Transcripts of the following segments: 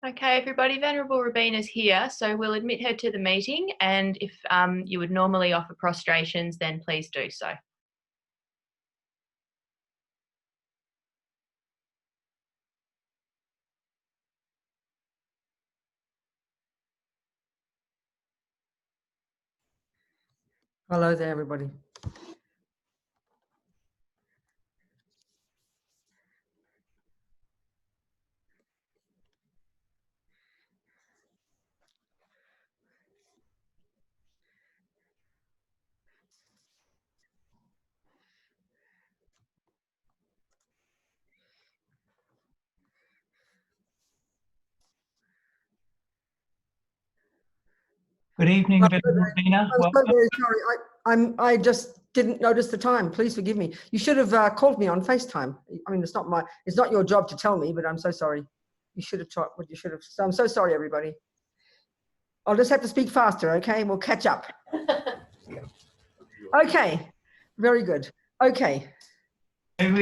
Okay, everybody, Venerable Robina is here, so we'll admit her to the meeting, and if you would normally offer prostrations, then please do so. Hello there, everybody. Good evening, Venerable Robina. I'm so very sorry. I just didn't notice the time. Please forgive me. You should have called me on FaceTime. I mean, it's not your job to tell me, but I'm so sorry. You should have taught what you should have. So I'm so sorry, everybody. I'll just have to speak faster, okay? We'll catch up. Okay, very good. Okay. Can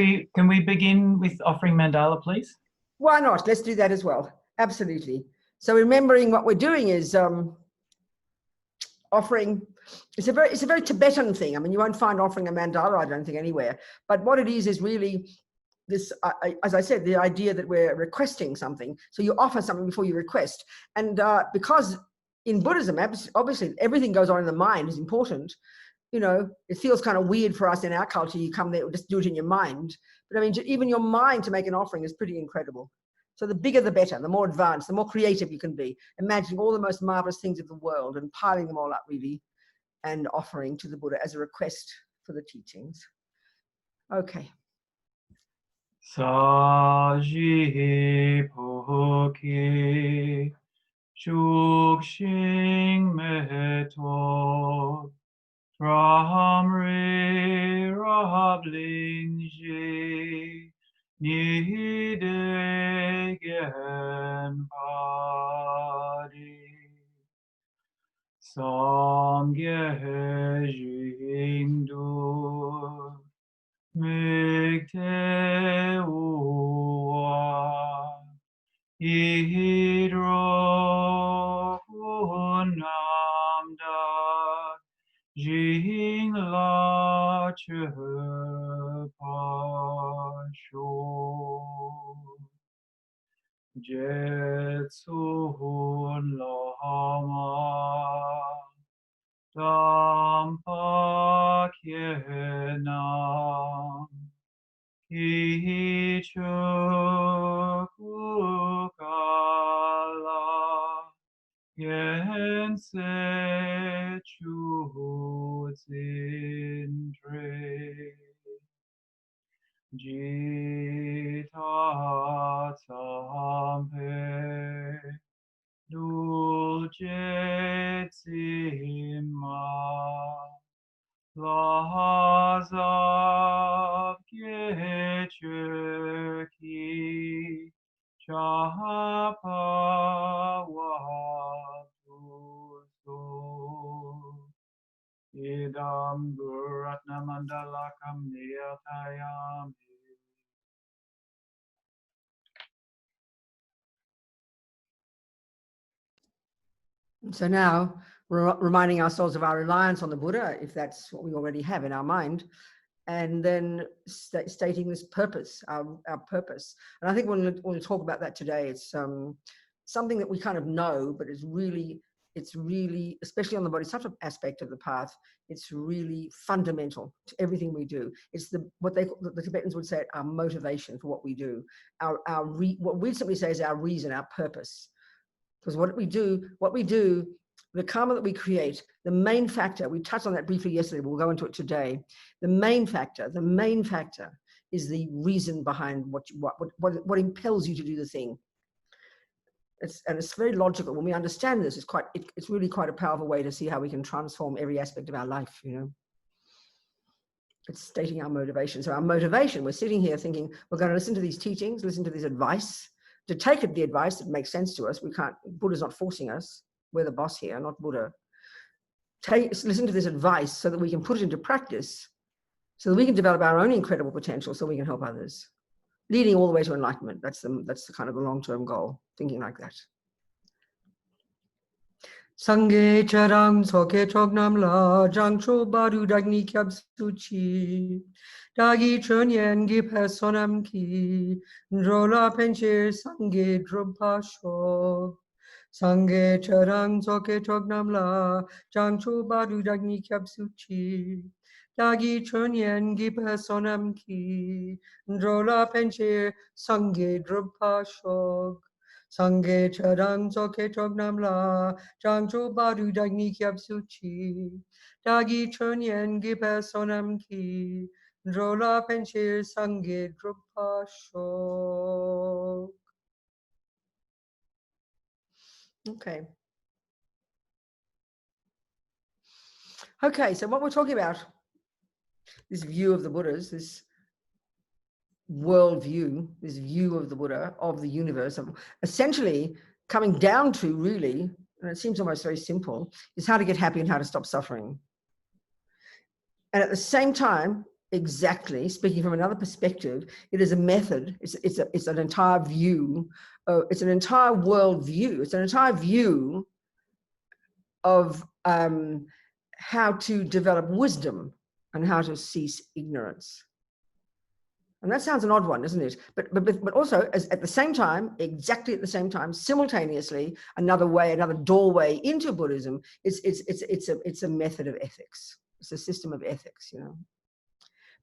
we begin with offering mandala, please? Why not? Let's do that as well. Absolutely. So remembering what we're doing is offering. It's a very Tibetan thing. I mean, you won't find offering a mandala, I don't think, anywhere. But what it is really this, as I said, the idea that we're requesting something. So you offer something before you request. And because in Buddhism, obviously, everything goes on in the mind is important. You know, it feels kind of weird for us in our culture. You come there, just do it in your mind. But I mean, even your mind to make an offering is pretty incredible. So the bigger, the better, the more advanced, the more creative you can be, imagining all the most marvelous things of the world and piling them all up really and offering to the Buddha as a request for the teachings. Okay. Saji poki shukshin meto Ramri rablingji nidegen padi Sangye jingdu Mikte uwa ihidro unamda jing la chepasho jetsun lama dampa kyenam Ichukukala yense chuzindre Jita sampe dulce zima Lahazav Gecheki Chapa Watuso Idam Guratna Mandalakam Niyatayami. So now we're reminding ourselves of our reliance on the Buddha, if that's what we already have in our mind, and then stating this purpose, our purpose. And I think when we talk about that today, it's something that we kind of know, but it's really, especially on the bodhisattva aspect of the path, it's really fundamental to everything we do. It's what the Tibetans would say, our motivation for what we do. What we simply say is our reason, our purpose. Because what we do, the karma that we create, the main factor, we touched on that briefly yesterday, but we'll go into it today. The main factor is the reason behind what impels you to do the thing. It's very logical. When we understand this, it's really quite a powerful way to see how we can transform every aspect of our life, you know. It's stating our motivation. So our motivation, we're sitting here thinking, we're going to listen to these teachings, listen to this advice, to take the advice that makes sense to us. We can't, Buddha's not forcing us. We're the boss here, not Buddha. Listen to this advice so that we can put it into practice, so that we can develop our own incredible potential, so we can help others. leading all the way to enlightenment. That's the kind of the long-term goal, thinking like that. Sangye charang soke chognam la jangcho baru dagni kyab suchi dagi chunyen gi personam ki rola penche sangye drupa sho sangye charang soke chognam la jangcho baru dagni kyab suchi dagi chunyen gi personam ki rola penche sangye drupa sho Sangye charang soke chognam la Jangcho baru dagni kyab suchi Dagi chunyen gi personam ki Drola penchir sangye drupa shok. Okay. Okay, so what we're talking about, this view of the Buddhas, this world view, this view of the Buddha, of the universe, essentially coming down to really, and it seems almost very simple, is how to get happy and how to stop suffering. And at the same time, exactly, speaking from another perspective, it is a method, it's an entire view, it's an entire world view, it's an entire view of how to develop wisdom and how to cease ignorance. And that sounds an odd one, doesn't it? But also, at the same time, exactly at the same time, simultaneously, another way, another doorway into Buddhism. It's a method of ethics. It's a system of ethics, you know.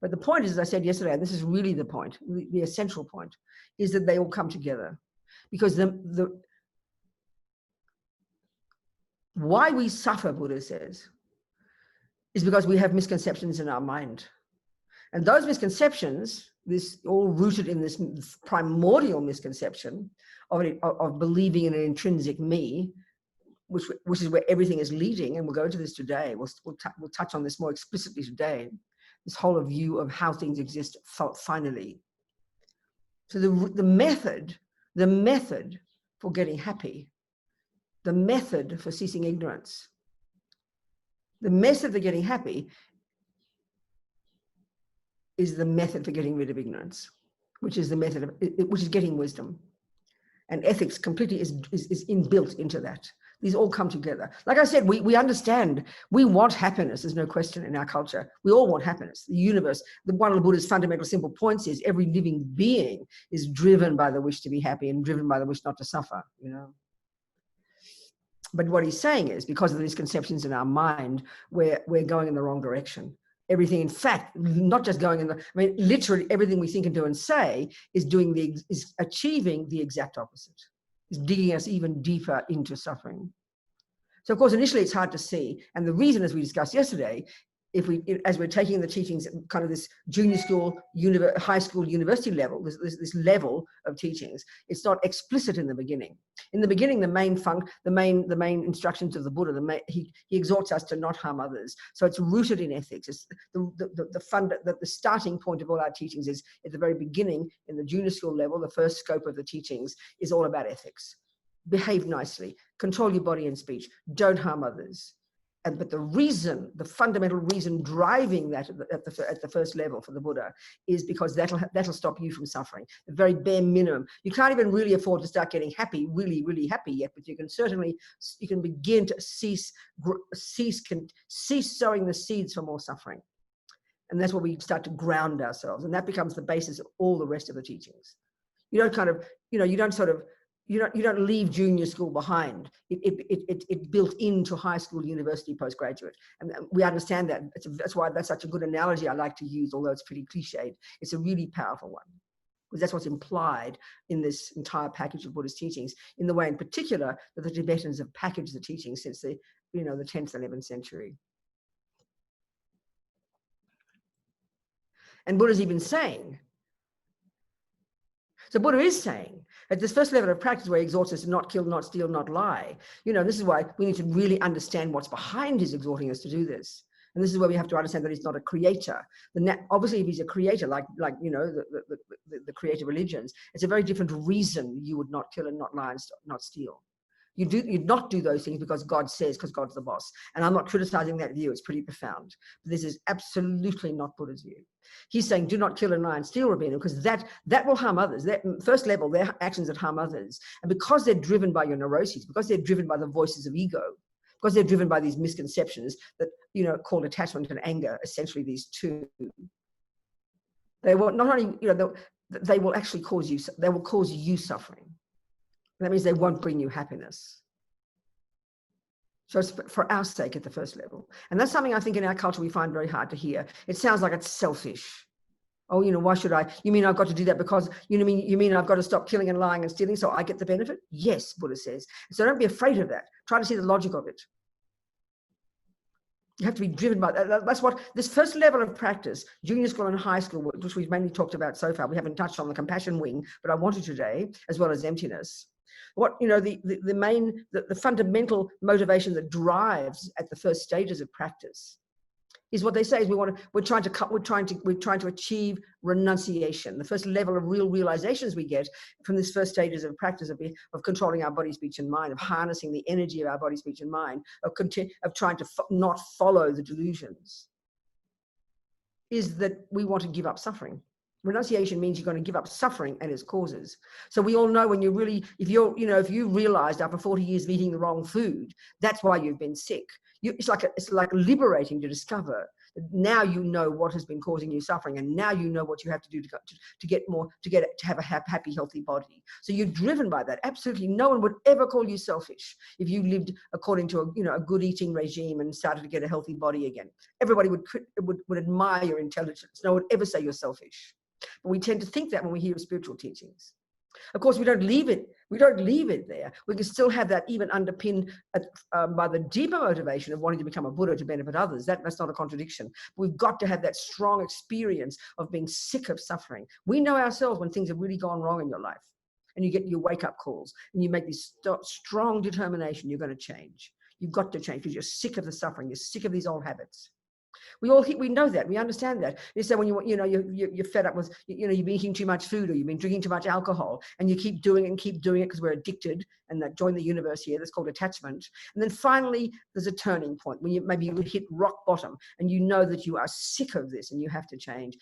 But the point is, as I said yesterday, and this is really the point, the essential point, is that they all come together, because why we suffer, Buddha says, is because we have misconceptions in our mind. And those misconceptions, this all rooted in this primordial misconception of believing in an intrinsic me, which is where everything is leading, and we'll go into this today. We'll touch on this more explicitly today. This whole view of how things exist finally. So the method for getting happy, the method for ceasing ignorance, the method for getting happy is the method for getting rid of ignorance, which is the method of, which is getting wisdom. And ethics completely is inbuilt into that. These all come together. Like I said, we understand, we want happiness, there's no question in our culture. We all want happiness. The universe, one of the Buddha's fundamental simple points is every living being is driven by the wish to be happy and driven by the wish not to suffer, you know. But what he's saying is, because of the misconceptions in our mind, we're going in the wrong direction. Everything, in fact, not just going in the, I mean, literally everything we think and do and say is achieving the exact opposite. Is digging us even deeper into suffering. So of course, initially it's hard to see. And the reason, as we discussed yesterday, as we're taking the teachings at kind of this junior school, high school, university level, this level of teachings, it's not explicit in the beginning. In the beginning, the main instructions of the Buddha, he exhorts us to not harm others. So it's rooted in ethics. It's the starting point of all our teachings is at the very beginning, in the junior school level, the first scope of the teachings is all about ethics. Behave nicely, control your body and speech, don't harm others. But the fundamental reason driving that at the first level for the Buddha is because that'll stop you from suffering. The very bare minimum. You can't even really afford to start getting happy, really, really happy yet, but you can begin to cease sowing the seeds for more suffering. And that's where we start to ground ourselves. And that becomes the basis of all the rest of the teachings. You don't leave junior school behind. It built into high school, university, postgraduate. And we understand that. That's why that's such a good analogy I like to use, although it's pretty cliched. It's a really powerful one, because that's what's implied in this entire package of Buddhist teachings, in the way in particular that the Tibetans have packaged the teachings since the 10th, 11th century. And Buddha's even saying, so Buddha is saying, at this first level of practice where he exhorts us to not kill, not steal, not lie, this is why we need to really understand what's behind his exhorting us to do this. And this is where we have to understand that he's not a creator. Obviously, if he's a creator, like the creator religions, it's a very different reason you would not kill and not lie and not steal. You not do those things because God says, because God's the boss. And I'm not criticizing that view. It's pretty profound. But this is absolutely not Buddha's view. He's saying, do not kill and lie and steal, Robina, because that will harm others. That first level, they're actions that harm others. And because they're driven by your neuroses, because they're driven by the voices of ego, because they're driven by these misconceptions that, called attachment and anger, essentially these two, they will not only, they will actually cause you suffering. That means they won't bring you happiness. So it's for our sake at the first level. And that's something I think in our culture we find very hard to hear. It sounds like it's selfish. Oh, why should I? You mean I've got to do that because, you mean I've got to stop killing and lying and stealing so I get the benefit? Yes, Buddha says. So don't be afraid of that. Try to see the logic of it. You have to be driven by that. That's what this first level of practice, junior school and high school, which we've mainly talked about so far. We haven't touched on the compassion wing, but I wanted today, as well as emptiness. What, the fundamental motivation that drives at the first stages of practice is what they say is we're trying to achieve renunciation. The first level of realizations we get from this first stages of practice of controlling our body, speech, and mind, of harnessing the energy of our body, speech, and mind, of trying to not follow the delusions, is that we want to give up suffering. Renunciation means you're going to give up suffering and its causes. So we all know when you really, if you realized after 40 years of eating the wrong food, that's why you've been sick. It's like liberating to discover that now you know what has been causing you suffering, and now you know what you have to do to have a happy, healthy body. So you're driven by that. Absolutely, no one would ever call you selfish if you lived according to a good eating regime and started to get a healthy body again. Everybody would admire your intelligence. No one would ever say you're selfish. But we tend to think that when we hear spiritual teachings. Of course, we don't leave it there. We can still have that even underpinned by the deeper motivation of wanting to become a Buddha to benefit others. That's not a contradiction. We've got to have that strong experience of being sick of suffering. We know ourselves when things have really gone wrong in your life, and you get your wake-up calls, and you make this strong determination you're going to change. You've got to change because you're sick of the suffering. You're sick of these old habits. We know that, we understand that. You say when you're fed up with, you've been eating too much food, or you've been drinking too much alcohol, and you keep doing it because we're addicted, and that join the universe here, that's called attachment. And then finally there's a turning point when you hit rock bottom, and you know that you are sick of this and you have to change.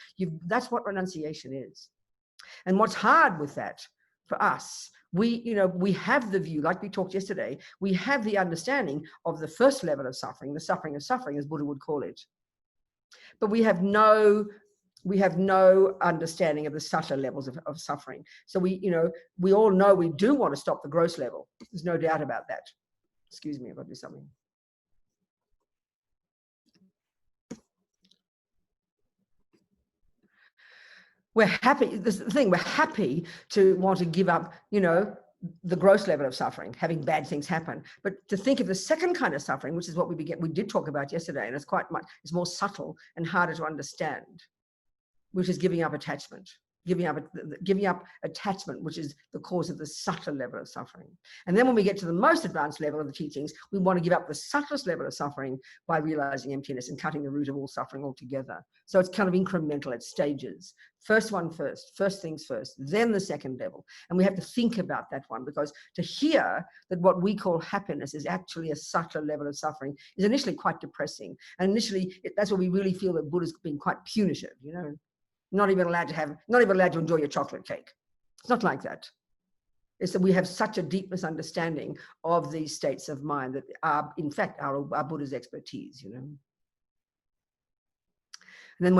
That's what renunciation is. And what's hard with that for us, we have the view, like we talked yesterday, we have the understanding of the first level of suffering, the suffering of suffering, as Buddha would call it. But we have no understanding of the subtler levels of suffering. So we all know we do want to stop the gross level. There's no doubt about that. Excuse me, I've got to do something. We're happy. This is the thing. We're happy to want to give up, the gross level of suffering, having bad things happen. But to think of the second kind of suffering, which is what we did talk about yesterday, and it's more subtle and harder to understand, which is giving up attachment. Giving up attachment, which is the cause of the subtle level of suffering. And then when we get to the most advanced level of the teachings, we want to give up the subtlest level of suffering by realizing emptiness and cutting the root of all suffering altogether. So it's kind of incremental, it's stages. First things first, then the second level. And we have to think about that one, because to hear that what we call happiness is actually a subtler level of suffering is initially quite depressing. And initially, that's where we really feel that Buddha's being quite punitive, Not even allowed to enjoy your chocolate cake. It's not like that. It's that we have such a deep misunderstanding of these states of mind that are, in fact, our Buddha's expertise, And then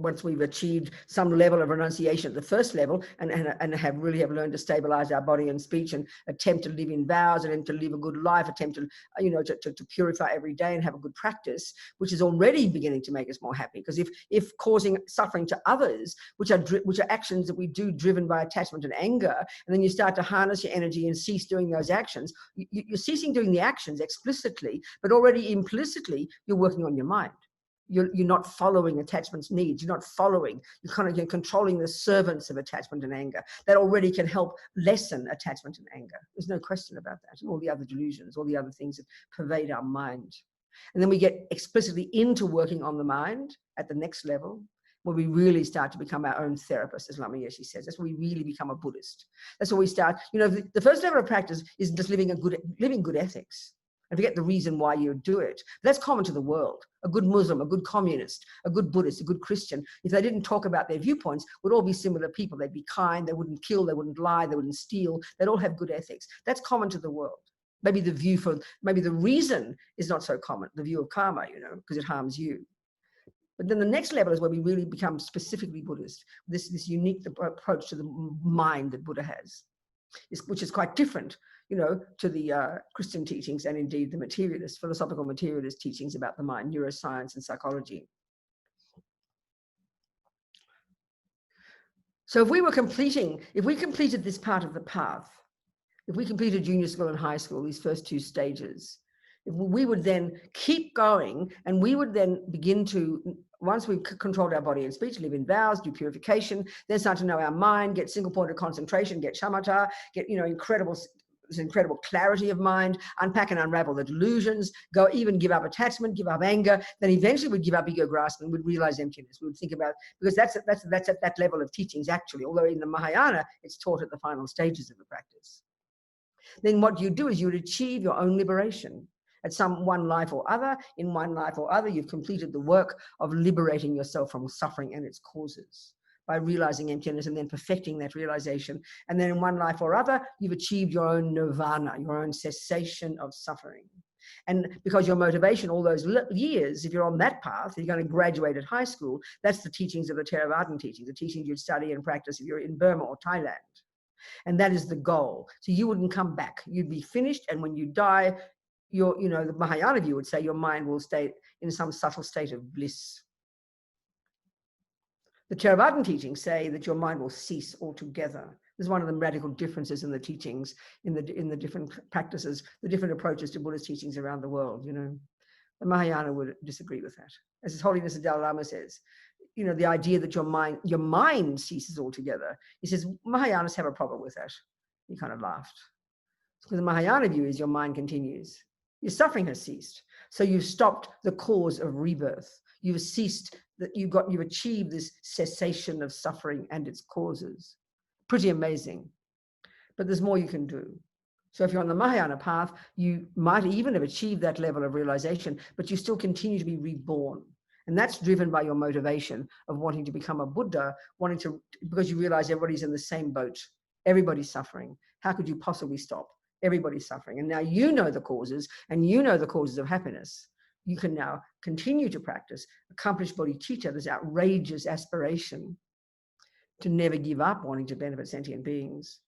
once we've achieved some level of renunciation at the first level, and have learned to stabilize our body and speech, and attempt to live in vows, and to live a good life, attempt to purify every day and have a good practice, which is already beginning to make us more happy. Because if causing suffering to others, which are actions that we do driven by attachment and anger, and then you start to harness your energy and cease doing those actions, you're ceasing doing the actions explicitly, but already implicitly you're working on your mind. You're not following attachment's needs. You're not following. You're controlling the servants of attachment and anger. That already can help lessen attachment and anger. There's no question about that. And all the other delusions, all the other things that pervade our mind. And then we get explicitly into working on the mind at the next level. where we really start to become our own therapist, as Lama Yeshe says. That's where we really become a Buddhist. That's where we start. You know, the first level of practice is just living good ethics. And forget the reason why you do it. That's common to the world. A good Muslim, a good communist, a good Buddhist, a good Christian, if they didn't talk about their viewpoints, would all be similar people. They'd be kind, they wouldn't kill, they wouldn't lie, they wouldn't steal. They'd all have good ethics. That's common to the world. Maybe the reason is not so common, the view of karma, you know, because it harms you. But then the next level is where we really become specifically Buddhist, this unique approach to the mind that Buddha has, which is quite different, you know, to the Christian teachings and indeed the materialist, philosophical materialist teachings about the mind, neuroscience and psychology. So if we completed this part of the path, if we completed junior school and high school, these first two stages, if we would then keep going and we would then begin to, once we've controlled our body and speech, live in vows, do purification, then start to know our mind, get single point of concentration, get shamatha, get, you know, incredible clarity of mind, unpack and unravel the delusions, even give up attachment, give up anger, then eventually we'd give up ego grasping, we'd realize emptiness. We would think about, because that's at that level of teachings actually, although in the Mahayana, it's taught at the final stages of the practice. Then what you do is you would achieve your own liberation. At some one life or other, in one life or other, you've completed the work of liberating yourself from suffering and its causes by realizing emptiness and then perfecting that realization. And then in one life or other, you've achieved your own nirvana, your own cessation of suffering. And because your motivation all those years, if you're on that path, you're going to graduate at high school, that's the teachings of the Theravadan teachings, the teachings you'd study and practice if you're in Burma or Thailand. And that is the goal. So you wouldn't come back. You'd be finished. And when you die, the Mahayana view would say your mind will stay in some subtle state of bliss. The Theravadan teachings say that your mind will cease altogether. This is one of the radical differences in the teachings, in the different practices, the different approaches to Buddhist teachings around the world. You know, the Mahayana would disagree with that. As His Holiness the Dalai Lama says, you know, the idea that your mind ceases altogether. He says Mahayanas have a problem with that. He kind of laughed. Because the Mahayana view is your mind continues. Your suffering has ceased. So you've stopped the cause of rebirth. You've ceased that you've achieved this cessation of suffering and its causes. Pretty amazing. But there's more you can do. So if you're on the Mahayana path, you might even have achieved that level of realization, but you still continue to be reborn. And that's driven by your motivation of wanting to become a Buddha, because you realize everybody's in the same boat. Everybody's suffering. How could you possibly stop? Everybody's suffering. And now you know the causes, and you know the causes of happiness. You can now continue to practice, accomplish bodhicitta, this outrageous aspiration to never give up wanting to benefit sentient beings.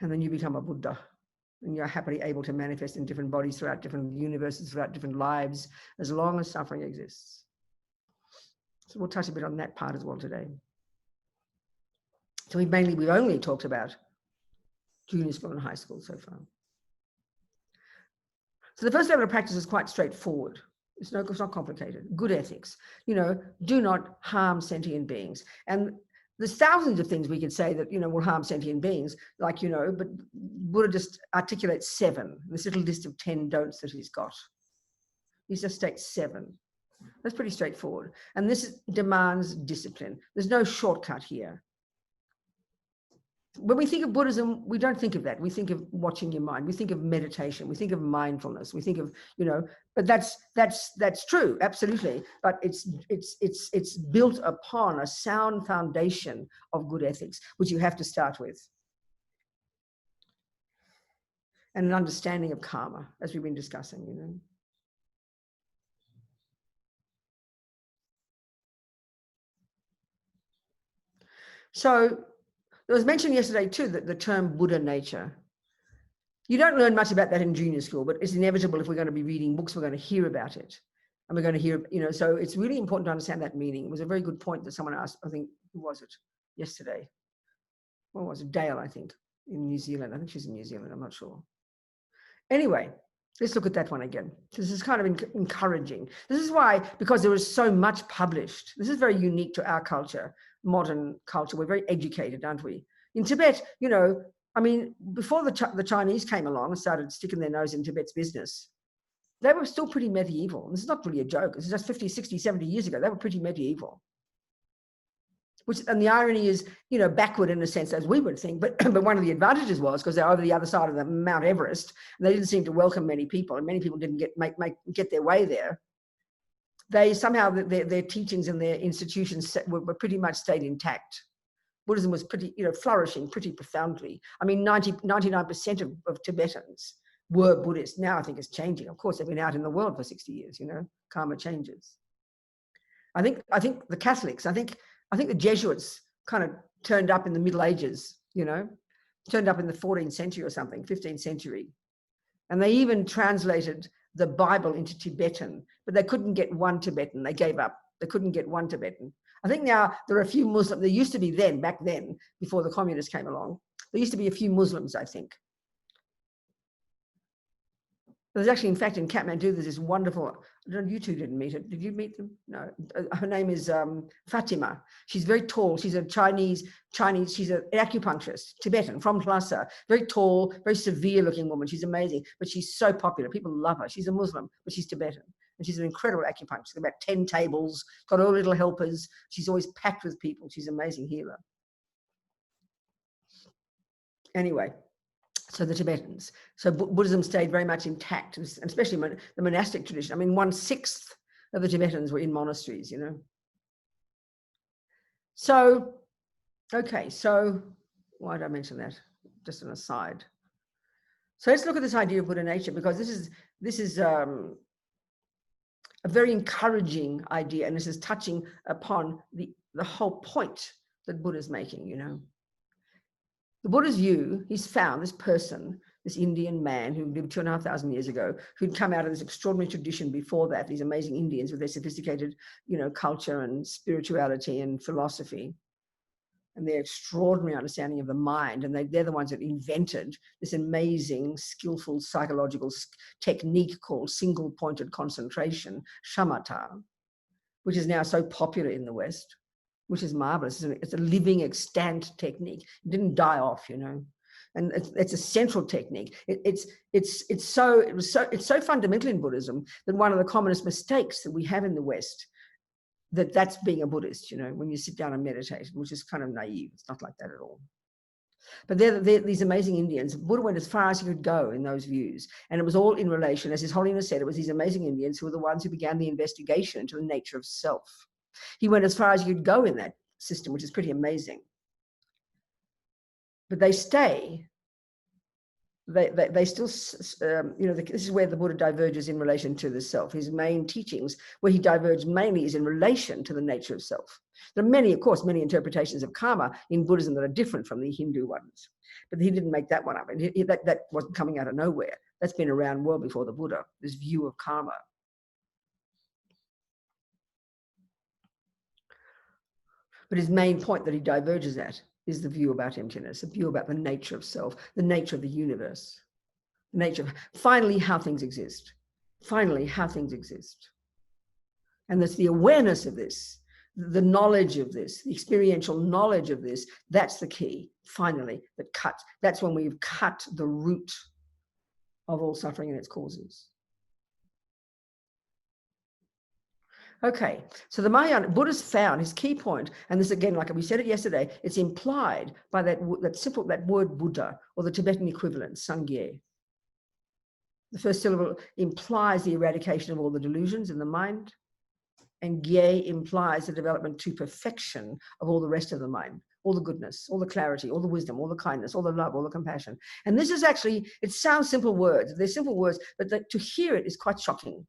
And then you become a Buddha, and you're happily able to manifest in different bodies throughout different universes, throughout different lives, as long as suffering exists. So we'll touch a bit on that part as well today. So we've only talked about junior school and high school so far. So the first level of practice is quite straightforward. It's not complicated. Good ethics. You know, do not harm sentient beings. And there's thousands of things we could say that, you know, will harm sentient beings, like, you know, but Buddha just articulates 7, this little list of 10 don'ts that he's got. He just states 7. That's pretty straightforward. And this demands discipline. There's no shortcut here. When we think of Buddhism, we don't think of that. We think of watching your mind. We think of meditation. We think of mindfulness. We think of, you know, but that's true, absolutely. But it's built upon a sound foundation of good ethics, which you have to start with, and an understanding of karma, as we've been discussing, you know. So it was mentioned yesterday too that the term Buddha nature, you don't learn much about that in junior school, but it's inevitable. If we're going to be reading books, we're going to hear about it, and we're going to hear, you know, so it's really important to understand that meaning. It was a very good point that someone asked, I think, who was it yesterday? What was it? Dale, I think, in New Zealand. I think she's in New Zealand, I'm not sure. Anyway, let's look at that one again. This is kind of encouraging. This is why, because there is so much published. This is very unique to our culture, modern culture. We're very educated, aren't we? In Tibet, you know, I mean, before the Chinese came along and started sticking their nose in Tibet's business, they were still pretty medieval. This is not really a joke. This is just 50, 60, 70 years ago. They were pretty medieval. And the irony is, you know, backward in a sense as we would think, but one of the advantages was because they're over the other side of the Mount Everest, and they didn't seem to welcome many people, and many people didn't get their way there. They somehow, their teachings and their institutions were pretty much stayed intact. Buddhism was pretty, you know, flourishing pretty profoundly. I mean, 99% of Tibetans were Buddhist. Now I think it's changing. Of course, they've been out in the world for 60 years, you know, karma changes. I think the Catholics, I think the Jesuits kind of turned up in the Middle Ages, you know, turned up in the 14th century or something, 15th century. And they even translated the Bible into Tibetan, but they couldn't get one Tibetan. They gave up. They couldn't get one Tibetan. I think now there are a few Muslims. There used to be back then, before the communists came along, there used to be a few Muslims, I think. There's actually, in fact, in Kathmandu, there's this wonderful, I don't know, you two didn't meet her. Did you meet them? No. Her name is Fatima. She's very tall. She's a Chinese, she's an acupuncturist, Tibetan, from Lhasa. Very tall, very severe looking woman. She's amazing, but she's so popular. People love her. She's a Muslim, but she's Tibetan. And she's an incredible acupuncturist, about 10 tables, got all little helpers. She's always packed with people. She's an amazing healer. Anyway. So the Tibetans. So Buddhism stayed very much intact, and especially the monastic tradition. I mean, 1/6 of the Tibetans were in monasteries, you know. So, okay, so why did I mention that? Just an aside. So let's look at this idea of Buddha nature, because this is a very encouraging idea, and this is touching upon the whole point that Buddha's making, you know. The Buddha's view, he's found this person, this Indian man who lived 2,500 years ago, who'd come out of this extraordinary tradition before that, these amazing Indians with their sophisticated, you know, culture and spirituality and philosophy, and their extraordinary understanding of the mind. And they're the ones that invented this amazing, skillful psychological technique called single-pointed concentration, shamatha, which is now so popular in the West, which is marvelous. It's a living extant technique. It didn't die off, you know, and it's a central technique. It's so fundamental in Buddhism that one of the commonest mistakes that we have in the West, that's being a Buddhist, you know, when you sit down and meditate, which is kind of naive. It's not like that at all. But they're these amazing Indians. Buddha went as far as he could go in those views, and it was all in relation, as His Holiness said, it was these amazing Indians who were the ones who began the investigation into the nature of self. He went as far as you could go in that system, which is pretty amazing. But they stay. They still, you know, this is where the Buddha diverges in relation to the self. His main teachings, where he diverged mainly, is in relation to the nature of self. There are many, of course, many interpretations of karma in Buddhism that are different from the Hindu ones. But he didn't make that one up. And that wasn't coming out of nowhere. That's been around well before the Buddha, this view of karma. But his main point that he diverges at is the view about emptiness, a view about the nature of self, the nature of the universe, the nature of, finally, how things exist. Finally, how things exist. And there's the awareness of this, the knowledge of this, the experiential knowledge of this, that's the key, finally, that's when we've cut the root of all suffering and its causes. Okay, so the Mahayana, Buddha's found his key point, and this again, like we said it yesterday, it's implied by that word Buddha, or the Tibetan equivalent, Sangye. The first syllable implies the eradication of all the delusions in the mind, and Gye implies the development to perfection of all the rest of the mind, all the goodness, all the clarity, all the wisdom, all the kindness, all the love, all the compassion. And this is actually, it sounds simple words, they're simple words, but to hear it is quite shocking,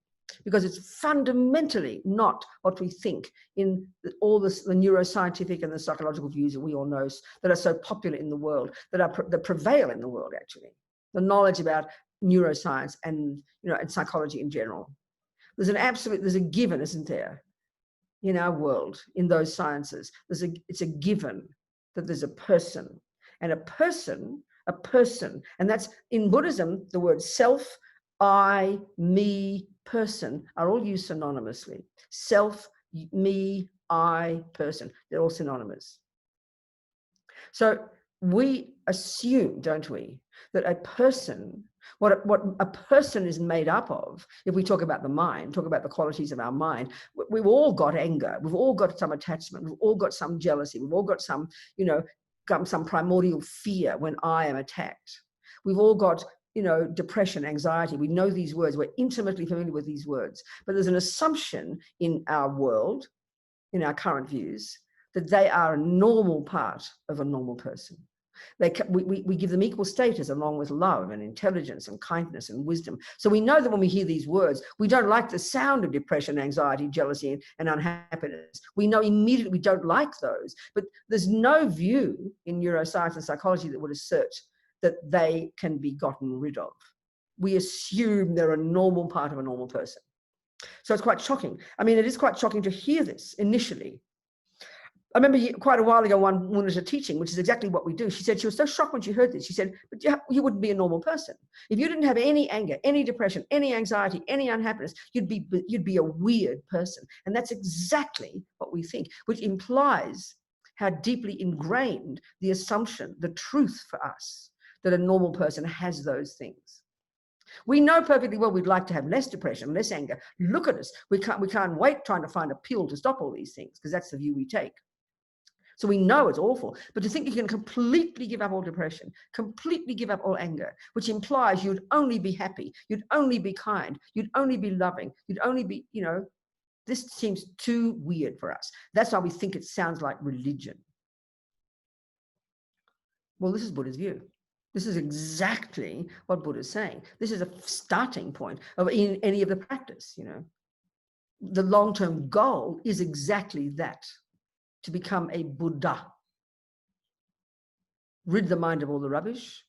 because it's fundamentally not what we think in all the neuroscientific and the psychological views that we all know that are so popular in the world, that prevail in the world, actually. The knowledge about neuroscience and, you know, and psychology in general. There's a given, isn't there, in our world, in those sciences. It's a given that there's a person, and a person, and that's in Buddhism, the word self, I, me, person are all used synonymously. Self, me, I, person, they're all synonymous. So we assume, don't we, that a person What a person is made up of, if we talk about the mind, talk about the qualities of our mind, we've all got anger, we've all got some attachment, we've all got some jealousy, we've all got some, you know, some primordial fear when I am attacked. We've all got, you know, depression, anxiety. We know these words, we're intimately familiar with these words, but there's an assumption in our world, in our current views, that they are a normal part of a normal person. We give them equal status along with love and intelligence and kindness and wisdom. So we know that when we hear these words, we don't like the sound of depression, anxiety, jealousy, and unhappiness. We know immediately we don't like those. But there's no view in neuroscience and psychology that would assert that they can be gotten rid of. We assume they're a normal part of a normal person. So it's quite shocking. I mean, it is quite shocking to hear this initially. I remember quite a while ago, one woman was teaching, which is exactly what we do. She said she was so shocked when she heard this. She said, but you wouldn't be a normal person. If you didn't have any anger, any depression, any anxiety, any unhappiness, you'd be a weird person. And that's exactly what we think, which implies how deeply ingrained the assumption, the truth for us, that a normal person has those things. We know perfectly well we'd like to have less depression, less anger. Look at us. We can't wait trying to find a pill to stop all these things, because that's the view we take. So we know it's awful, but to think you can completely give up all depression, completely give up all anger, which implies you'd only be happy, you'd only be kind, you'd only be loving, you'd only be, you know, this seems too weird for us. That's why we think it sounds like religion. Well, this is Buddha's view. This is exactly what Buddha's saying. This is a starting point of any of the practice, you know. The long-term goal is exactly that. To become a Buddha. Rid the mind of all the rubbish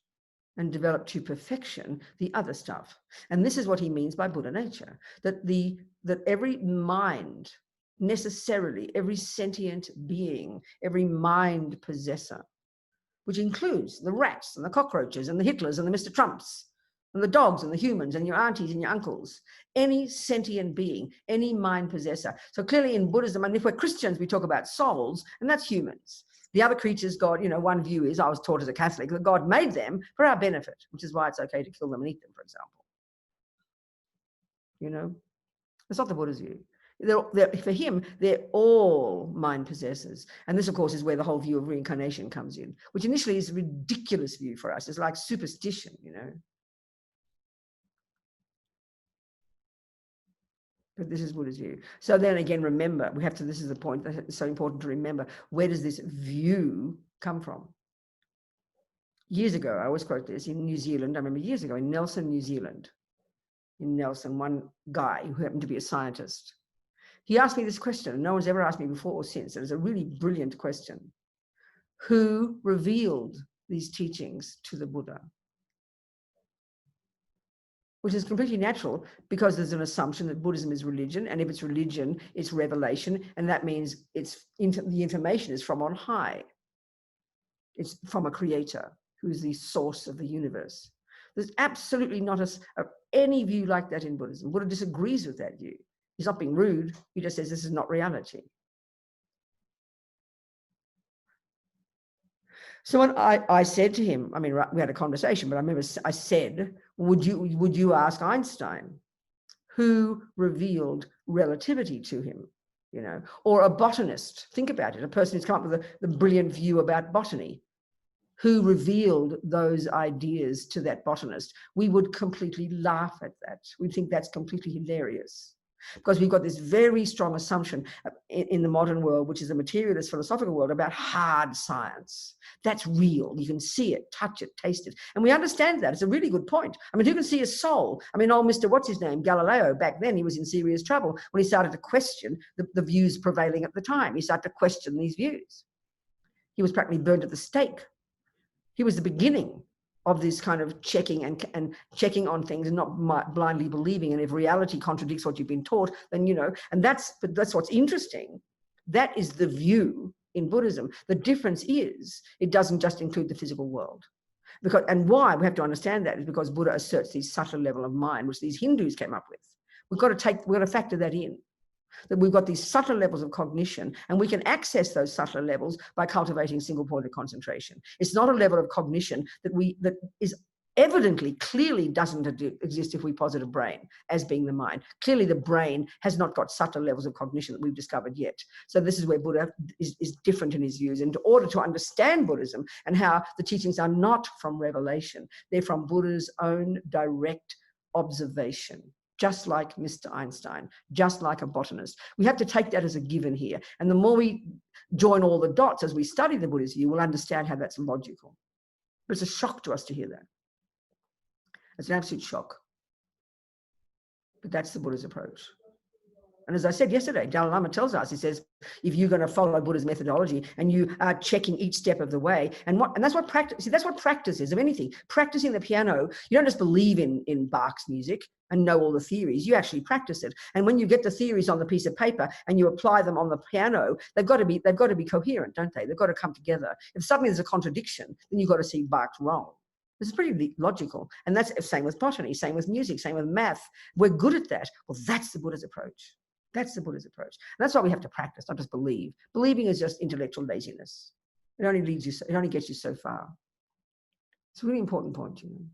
and develop to perfection the other stuff. And this is what he means by Buddha nature, that every mind, necessarily every sentient being, every mind possessor, which includes the rats and the cockroaches and the Hitlers and the Mr. Trumps and the dogs and the humans and your aunties and your uncles, any sentient being, any mind possessor. So clearly in Buddhism, and if we're Christians, we talk about souls, and that's humans. The other creatures, God, you know, one view is, I was taught as a Catholic, that God made them for our benefit, which is why it's okay to kill them and eat them, for example. You know, that's not the Buddha's view. For him, they're all mind possessors. And this, of course, is where the whole view of reincarnation comes in, which initially is a ridiculous view for us. It's like superstition, you know. But this is Buddha's view. So then again, remember, we have to, this is the point that is so important to remember, where does this view come from? Years ago, I always quote this, in New Zealand, I remember years ago in Nelson, New Zealand, in Nelson, one guy who happened to be a scientist, he asked me this question, and no one's ever asked me before or since. It was a really brilliant question. Who revealed these teachings to the Buddha? Which is completely natural, because there's an assumption that Buddhism is religion, and if it's religion, it's revelation, and that means the information is from on high. It's from a creator who is the source of the universe. There's absolutely not any view like that in Buddhism. Buddha disagrees with that view. He's not being rude, he just says this is not reality. So when I said to him, I mean, we had a conversation, but I remember I said, would you ask Einstein who revealed relativity to him, you know, or a botanist? Think about it, a person who's come up with the brilliant view about botany. Who revealed those ideas to that botanist? We would completely laugh at that. We'd think that's completely hilarious. Because we've got this very strong assumption in the modern world, which is a materialist philosophical world, about hard science. That's real. You can see it, touch it, taste it. And we understand that. It's a really good point. I mean, who can see a soul? I mean, old Mr. What's his name, Galileo, back then, he was in serious trouble when he started to question the views prevailing at the time. He started to question these views. He was practically burned at the stake. He was the beginning of this kind of checking and checking on things and not blindly believing. And if reality contradicts what you've been taught, then, you know, and that's what's interesting. That is the view in Buddhism. The difference is it doesn't just include the physical world. And why we have to understand that is because Buddha asserts this subtle level of mind, which these Hindus came up with. We've got to factor that in. That we've got these subtle levels of cognition, and we can access those subtler levels by cultivating single point of concentration. It's not a level of cognition that is evidently, clearly doesn't exist if we posit a brain as being the mind. Clearly, the brain has not got subtle levels of cognition that we've discovered yet. So this is where Buddha is different in his views. And in order to understand Buddhism and how the teachings are not from revelation, they're from Buddha's own direct observation, just like Mr. Einstein, just like a botanist. We have to take that as a given here. And the more we join all the dots as we study the Buddhist view, we'll understand how that's logical. But it's a shock to us to hear that. It's an absolute shock. But that's the Buddha's approach. And as I said yesterday, Dalai Lama tells us, he says, if you're going to follow Buddha's methodology and you are checking each step of the way, and that's what practice, see, that's what practice is of anything. Practicing the piano, you don't just believe in Bach's music and know all the theories, you actually practice it. And when you get the theories on the piece of paper and you apply them on the piano, they've got to be coherent, don't they? They've got to come together. If suddenly there's a contradiction, then you've got to see Bach's wrong. This is pretty logical. And that's the same with botany, same with music, same with math. We're good at that. Well, that's the Buddha's approach. That's the Buddha's approach. And that's why we have to practice, not just believe. Believing is just intellectual laziness. It only gets you so far. It's a really important point, you know.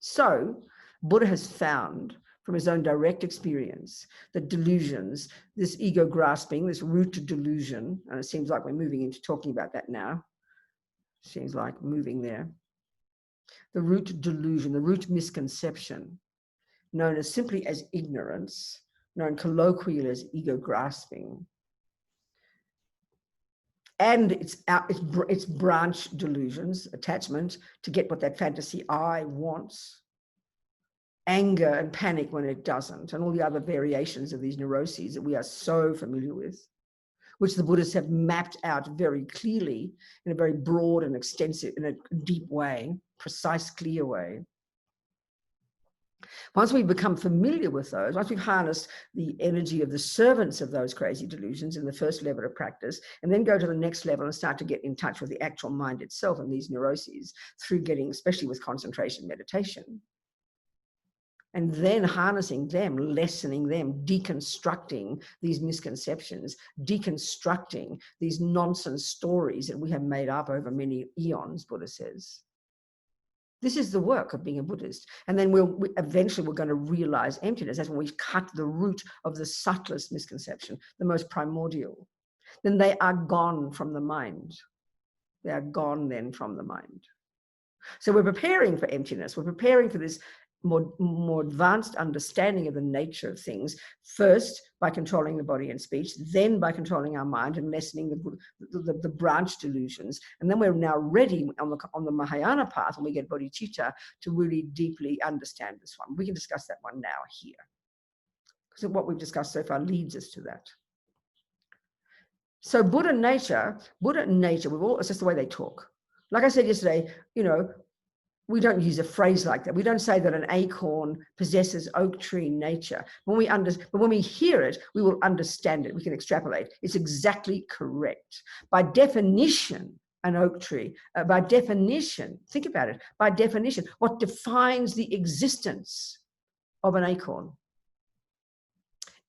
So Buddha has found from his own direct experience that delusions, this ego grasping, this root to delusion, and it seems like we're moving into talking about that now. Seems like moving there. The root delusion, the root misconception, known as simply as ignorance, known colloquially as ego grasping, and its branch delusions, attachment to get what that fantasy I wants, anger and panic when it doesn't, and all the other variations of these neuroses that we are so familiar with, which the Buddhists have mapped out very clearly in a very broad and extensive, in a deep way, precise, clear way. Once we become familiar with those, once we've harnessed the energy of the servants of those crazy delusions in the first level of practice, and then go to the next level and start to get in touch with the actual mind itself and these neuroses through getting, especially with concentration meditation, and then harnessing them, lessening them, deconstructing these misconceptions, deconstructing these nonsense stories that we have made up over many eons, Buddha says. This is the work of being a Buddhist. And then eventually we're going to realize emptiness. That's when we cut the root of the subtlest misconception, the most primordial. Then they are gone from the mind. They are gone then from the mind. So we're preparing for emptiness. We're preparing for this more advanced understanding of the nature of things, first by controlling the body and speech, then by controlling our mind and lessening the branch delusions. And then we're now ready on the Mahayana path, when we get bodhicitta, to really deeply understand this one. We can discuss that one now here, because what we've discussed so far leads us to that. So Buddha nature, it's just the way they talk. Like I said yesterday, you know, we don't use a phrase like that. We don't say that an acorn possesses oak tree nature. But when we hear it, we will understand it. We can extrapolate. It's exactly correct. By definition, an oak tree, by definition, think about it, by definition, what defines the existence of an acorn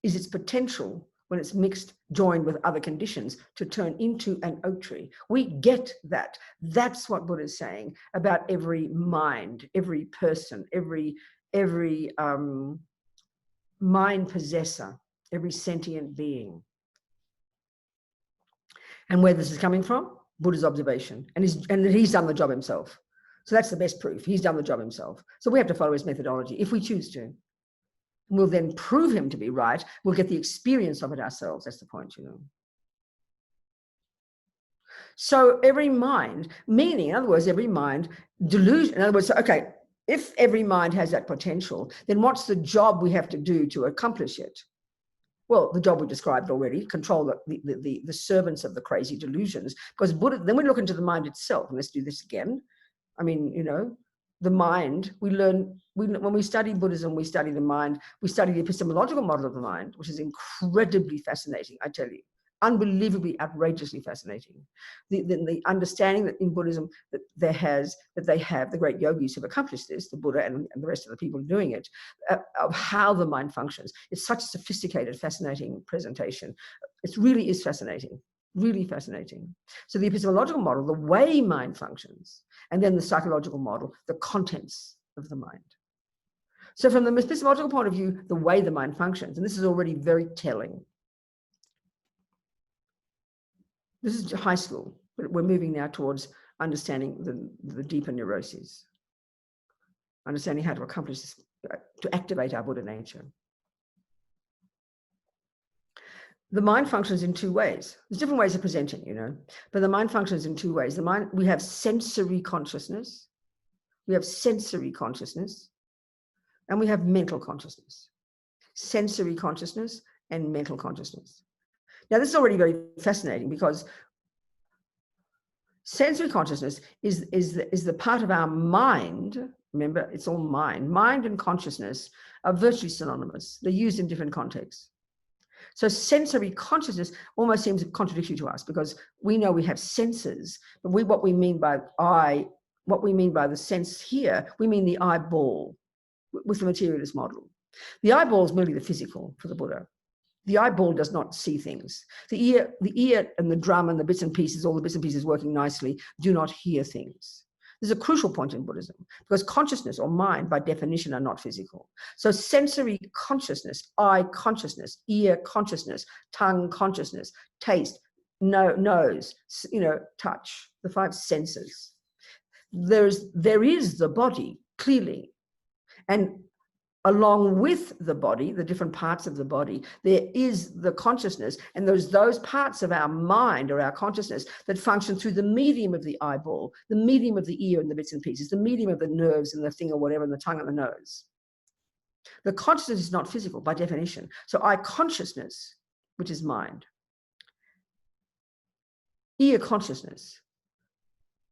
is its potential, when it's mixed, joined with other conditions, to turn into an oak tree. We get that. That's what Buddha is saying about every mind, every person, every mind possessor, every sentient being. And where this is coming from? Buddha's observation. And he's done the job himself. So that's the best proof. He's done the job himself. So we have to follow his methodology if we choose to. We'll then prove him to be right. We'll get the experience of it ourselves. That's the point, you know. So every mind, meaning, in other words, every mind, delusion. In other words, okay, if every mind has that potential, then what's the job we have to do to accomplish it? Well, the job we described already, control the servants of the crazy delusions. Because Buddha, then we look into the mind itself. And let's do this again. I mean, you know, the mind, when we study Buddhism, we study the mind, we study the epistemological model of the mind, which is incredibly fascinating, I tell you, unbelievably, outrageously fascinating. The understanding that in Buddhism that they have, the great yogis who have accomplished this, the Buddha and the rest of the people doing it, of how the mind functions. It's such a sophisticated, fascinating presentation. It really is fascinating. Really fascinating. So the epistemological model, the way mind functions, and then the psychological model, the contents of the mind. So from the epistemological point of view, the way the mind functions, and this is already very telling. This is high school, but we're moving now towards understanding the deeper neuroses, understanding how to accomplish this, to activate our Buddha nature. The mind functions in two ways. There's different ways of presenting, you know, but the mind functions in two ways. We have sensory consciousness, we have sensory consciousness, and we have mental consciousness. Sensory consciousness and mental consciousness. Now, this is already very fascinating because sensory consciousness is the part of our mind. Remember, it's all mind. Mind and consciousness are virtually synonymous. They're used in different contexts. So sensory consciousness almost seems contradictory to us because we know we have senses, but what we mean by the sense here, we mean the eyeball with the materialist model. The eyeball is merely the physical for the Buddha. The eyeball does not see things. The ear and the drum and the bits and pieces, all the bits and pieces working nicely, do not hear things. There's a crucial point in Buddhism because consciousness or mind by definition are not physical. So sensory consciousness, eye consciousness, ear consciousness, tongue consciousness, taste, nose, you know, touch, the five senses. There is the body clearly, and along with the body, the different parts of the body, there is the consciousness, and there's those parts of our mind or our consciousness that function through the medium of the eyeball, the medium of the ear and the bits and pieces, the medium of the nerves and the thing or whatever, and the tongue and the nose. The consciousness is not physical by definition. So eye consciousness, which is mind, ear consciousness,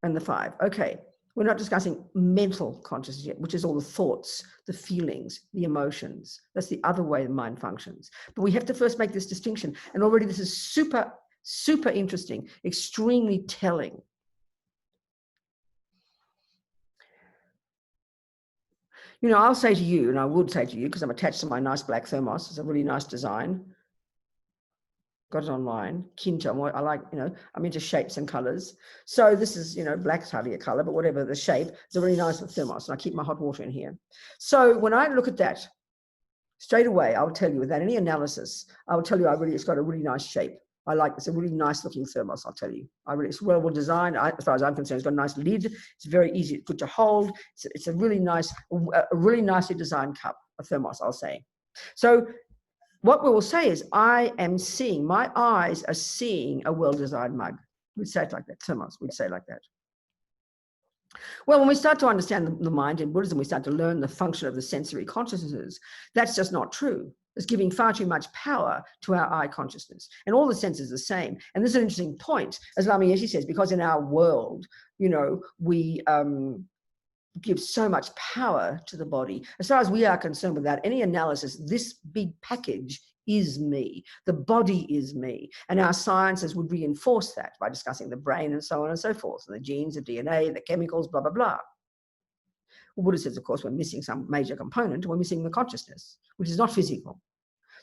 and the five. Okay. We're not discussing mental consciousness yet, which is all the thoughts, the feelings, the emotions. That's the other way the mind functions. But we have to first make this distinction. And already this is super, super interesting, extremely telling. You know, I'll say to you, and I would say to you, because I'm attached to my nice black thermos. It's a really nice design. Got it online. Kinto, I like, you know, I'm into shapes and colors. So this is, you know, black's hardly a color, but whatever the shape, it's a really nice thermos, and I keep my hot water in here. So when I look at that, straight away, I'll tell you, without any analysis, I will tell you it's got a really nice shape. I like, it's a really nice looking thermos, I'll tell you. It's well designed, as far as I'm concerned. It's got a nice lid. It's very easy, good to hold. It's a really nice, a really nicely designed cup, a thermos, I'll say. So what we will say is, my eyes are seeing a well-designed mug. We'd say it like that, thermos, we'd say it like that. Well, when we start to understand the mind in Buddhism, we start to learn the function of the sensory consciousnesses. That's just not true. It's giving far too much power to our eye consciousness. And all the senses are the same. And this is an interesting point, as Lama Yeshe says, because in our world, you know, we give so much power to the body. As far as we are concerned, without any analysis, this big package is me. The body is me. And our sciences would reinforce that by discussing the brain and so on and so forth, and the genes, the DNA, the chemicals, blah, blah, blah. Well, Buddha says, of course, we're missing some major component. We're missing the consciousness, which is not physical.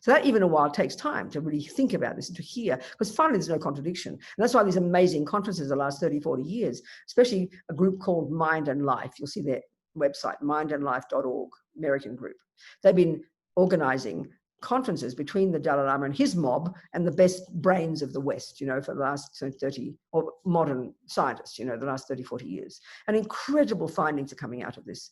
So that even a while takes time to really think about this and to hear, because finally there's no contradiction. And that's why these amazing conferences the last 30, 40 years, especially a group called Mind and Life. You'll see their website, mindandlife.org, American group. They've been organizing conferences between the Dalai Lama and his mob and the best brains of the West, you know, for the last 30, or modern scientists, you know, the last 30, 40 years. And incredible findings are coming out of this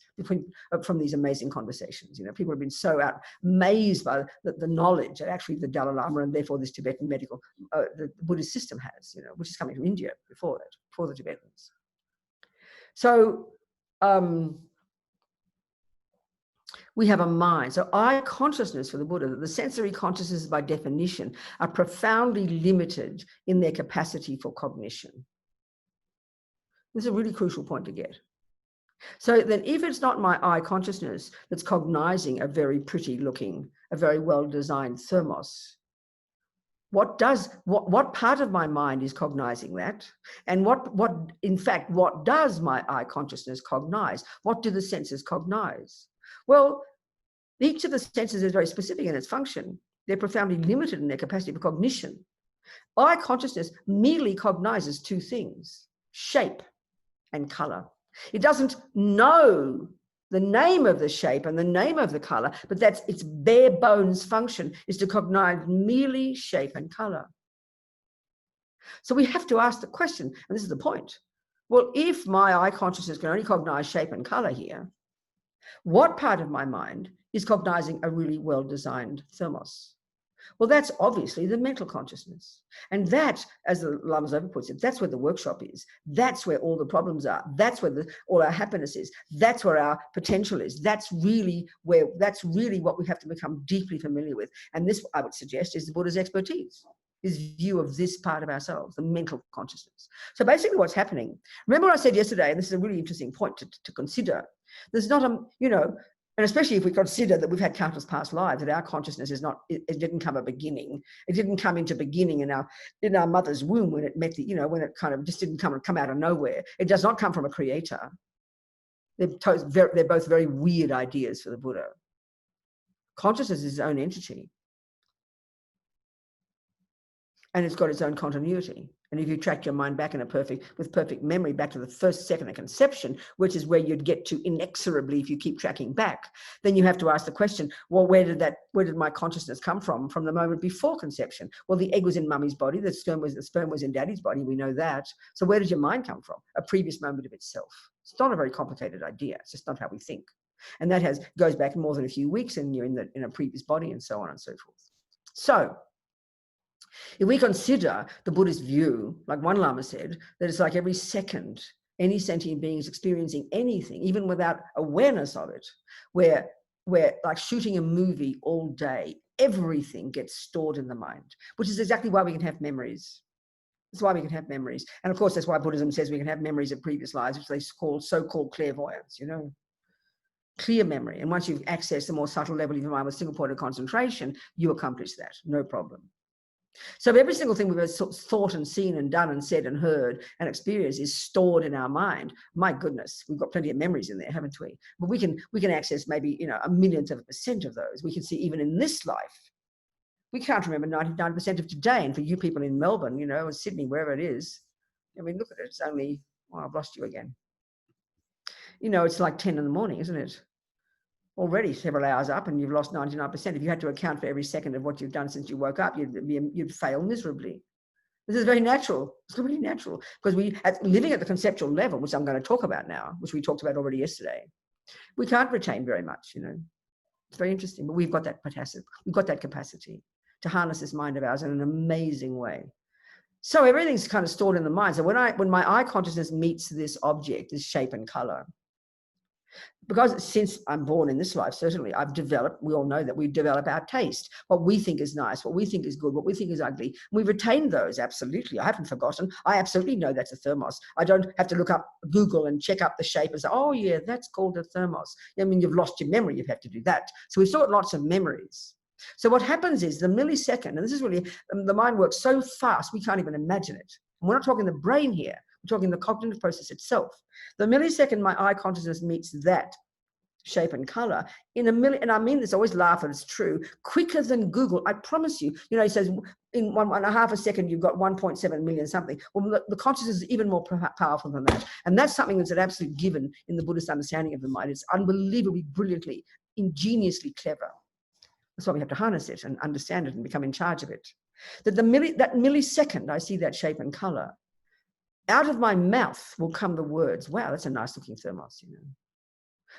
from these amazing conversations. You know, people have been so amazed by the knowledge that actually the Dalai Lama and therefore this Tibetan medical, the Buddhist system has, you know, which is coming from India before the Tibetans. So, we have a mind. So eye consciousness for the Buddha, the sensory consciousnesses by definition are profoundly limited in their capacity for cognition. This is a really crucial point to get. So then if it's not my eye consciousness that's cognizing a very pretty looking, a very well-designed thermos, what part of my mind is cognizing that? And in fact, what does my eye consciousness cognize? What do the senses cognize? Well, each of the senses is very specific in its function. They're profoundly limited in their capacity for cognition. Eye consciousness merely cognizes two things: shape and color. It doesn't know the name of the shape and the name of the color, but that's its bare bones function, is to cognize merely shape and color. So we have to ask the question, and this is the point. Well, if my eye consciousness can only cognize shape and color here, what part of my mind is cognizing a really well-designed thermos? Well, that's obviously the mental consciousness. And that, as the Lama Zopa puts it, that's where the workshop is. That's where all the problems are. That's where all our happiness is. That's where our potential is. That's really what we have to become deeply familiar with. And this, I would suggest, is the Buddha's expertise, his view of this part of ourselves, the mental consciousness. So basically what's happening, remember what I said yesterday, and this is a really interesting point to consider. There's not a, and especially if we consider that we've had countless past lives, that our consciousness is not, it didn't come a beginning. It didn't come into beginning in our mother's womb when it met the, when it kind of just didn't come out of nowhere. It does not come from a creator. They're both very weird ideas for the Buddha. Consciousness is its own entity. And it's got its own continuity. And if you track your mind back with perfect memory back to the first second of conception, which is where you'd get to inexorably if you keep tracking back, then you have to ask the question, well, where did my consciousness come from the moment before conception? Well, the egg was in mummy's body, the sperm was in daddy's body, we know that. So where did your mind come from? A previous moment of itself. It's not a very complicated idea. It's just not how we think. And that goes back more than a few weeks, and you're in a previous body, and so on and so forth. So if we consider the Buddhist view, like one Lama said, that it's like every second, any sentient being is experiencing anything, even without awareness of it, where like shooting a movie all day, everything gets stored in the mind, which is exactly why we can have memories. That's why we can have memories. And of course, that's why Buddhism says we can have memories of previous lives, which they call so-called clairvoyance, clear memory. And once you've accessed the more subtle level of your mind with a single point of concentration, you accomplish that, no problem. So every single thing we've ever thought and seen and done and said and heard and experienced is stored in our mind. My goodness, we've got plenty of memories in there, haven't we? But we can access maybe, a millionth of a percent of those. We can see even in this life. We can't remember 99% of today. And for you people in Melbourne, or Sydney, wherever it is, I mean, look at it. It's only, I've lost you again. It's like 10 in the morning, isn't it? Already several hours up, and you've lost 99%. If you had to account for every second of what you've done since you woke up, you'd fail miserably. This is very natural. It's really natural, because living at the conceptual level, which I'm going to talk about now, which we talked about already yesterday, we can't retain very much. It's very interesting, but we've got that capacity. We've got that capacity to harness this mind of ours in an amazing way. So everything's kind of stored in the mind. So when my eye consciousness meets this object, this shape and color, because since I'm born in this life, certainly we all know that we develop our taste, what we think is nice, what we think is good, what we think is ugly. We've retained those, absolutely. I haven't forgotten. I absolutely know that's a thermos. I don't have to look up Google and check up the shape and say, oh yeah, that's called a thermos. I mean, you've lost your memory, you have to do that. So we've still got lots of memories. So what happens is the millisecond, and this is really, the mind works so fast, we can't even imagine it. And we're not talking the brain here. We're talking the cognitive process itself. The millisecond my eye consciousness meets that shape and color in and I mean this, I always laugh, and it's true, quicker than Google. I promise you. He says in 1.5 a second you've got 1.7 million something. Well, the consciousness is even more powerful than that, and that's something that's an absolute given in the Buddhist understanding of the mind. It's unbelievably, brilliantly, ingeniously clever. That's why we have to harness it and understand it and become in charge of it. That that millisecond I see that shape and color, out of my mouth will come the words, wow, that's a nice looking thermos,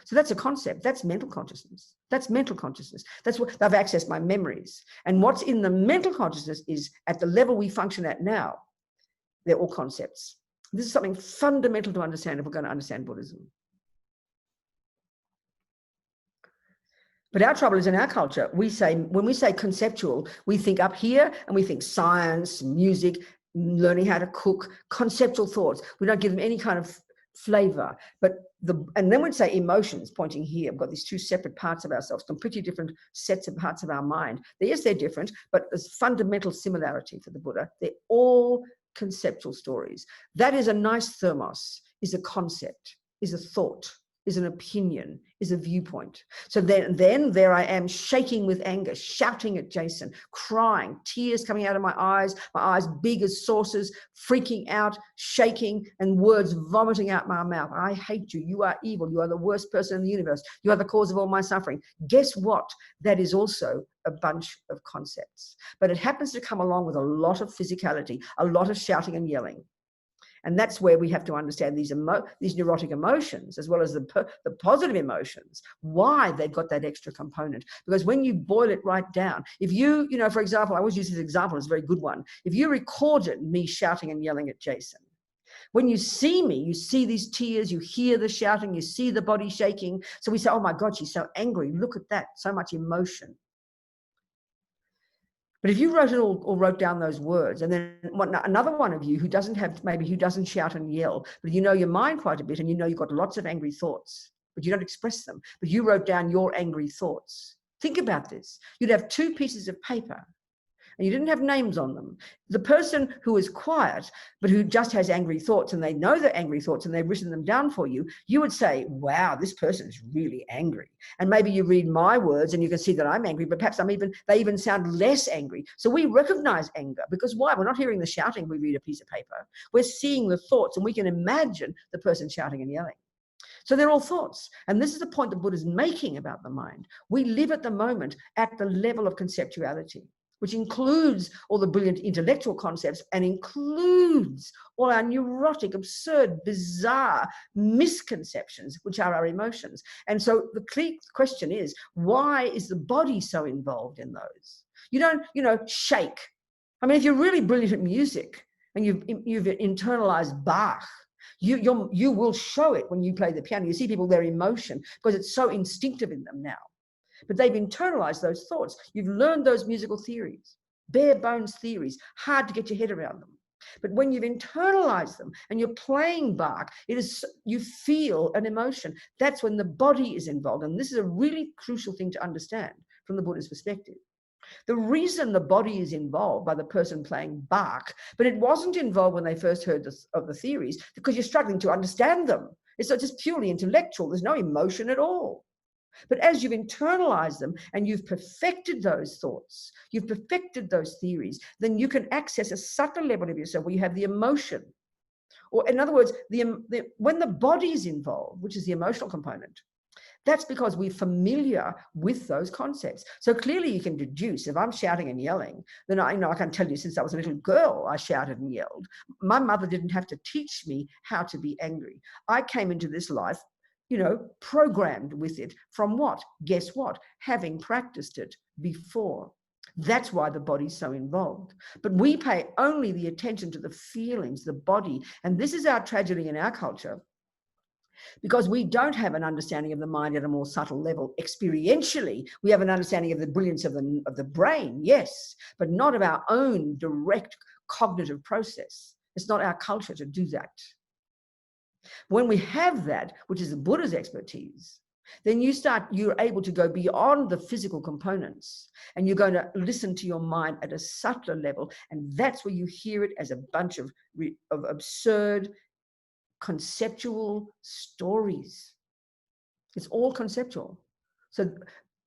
So that's a concept. That's mental consciousness. That's mental consciousness. That's what I've accessed my memories. And what's in the mental consciousness is at the level we function at now, they're all concepts. This is something fundamental to understand if we're going to understand Buddhism. But our trouble is in our culture, when we say conceptual, we think up here and we think science, music, learning how to cook, conceptual thoughts. We don't give them any kind of flavor. And then we'd say emotions, pointing here. We've got these two separate parts of ourselves, completely different sets of parts of our mind. Yes, they're different, but there's fundamental similarity for the Buddha. They're all conceptual stories. That is a nice thermos, is a concept, is a thought. is an opinion, is a viewpoint. So then there I am, shaking with anger, shouting at Jason, crying, tears coming out of my eyes big as saucers, freaking out, shaking, and words vomiting out my mouth. I hate you. You are evil. You are the worst person in the universe. You are the cause of all my suffering. Guess what? That is also a bunch of concepts. But it happens to come along with a lot of physicality, a lot of shouting and yelling. And that's where we have to understand these neurotic emotions, as well as the positive emotions, why they've got that extra component. Because when you boil it right down, if you know, for example, I always use this example, it's a very good one. If you recorded me shouting and yelling at Jason, when you see me, you see these tears, you hear the shouting, you see the body shaking. So we say, oh my God, she's so angry. Look at that, so much emotion. But if you wrote it all or wrote down those words, and then another one of you who doesn't shout and yell, but you know your mind quite a bit, and you know you've got lots of angry thoughts, but you don't express them, but you wrote down your angry thoughts. Think about this. You'd have 2 pieces of paper, and you didn't have names on them. The person who is quiet, but who just has angry thoughts, and they know they're angry thoughts, and they've written them down for you, you would say, wow, this person is really angry. And maybe you read my words and you can see that I'm angry, but perhaps they even sound less angry. So we recognize anger, because why? We're not hearing the shouting, we read a piece of paper. We're seeing the thoughts, and we can imagine the person shouting and yelling. So they're all thoughts. And this is the point the Buddha is making about the mind. We live at the moment at the level of conceptuality, which includes all the brilliant intellectual concepts and includes all our neurotic, absurd, bizarre misconceptions, which are our emotions. And so the key question is, why is the body so involved in those? You don't, shake. I mean, if you're really brilliant at music and you've internalized Bach, you will show it when you play the piano. You see people, their emotion, because it's so instinctive in them now. But they've internalized those thoughts. You've learned those musical theories, bare bones theories, hard to get your head around them. But when you've internalized them and you're playing Bach, you feel an emotion. That's when the body is involved. And this is a really crucial thing to understand from the Buddha's perspective. The reason the body is involved by the person playing Bach, but it wasn't involved when they first heard of the theories, because you're struggling to understand them. It's not just purely intellectual. There's no emotion at all. But as you've internalized them and you've perfected those thoughts, you've perfected those theories, then you can access a subtle level of yourself where you have the emotion. Or in other words, when the body is involved, which is the emotional component, that's because we're familiar with those concepts. So clearly you can deduce, if I'm shouting and yelling, then I can tell you, since I was a little girl, I shouted and yelled. My mother didn't have to teach me how to be angry. I came into this life, programmed with it from what? Guess what? Having practiced it before. That's why the body's so involved. But we pay only the attention to the feelings, the body. And this is our tragedy in our culture, because we don't have an understanding of the mind at a more subtle level. Experientially, we have an understanding of the brilliance of the brain, yes, but not of our own direct cognitive process. It's not our culture to do that. When we have that, which is the Buddha's expertise, then you're able to go beyond the physical components, and you're going to listen to your mind at a subtler level. And that's where you hear it as a bunch of absurd conceptual stories. It's all conceptual. So,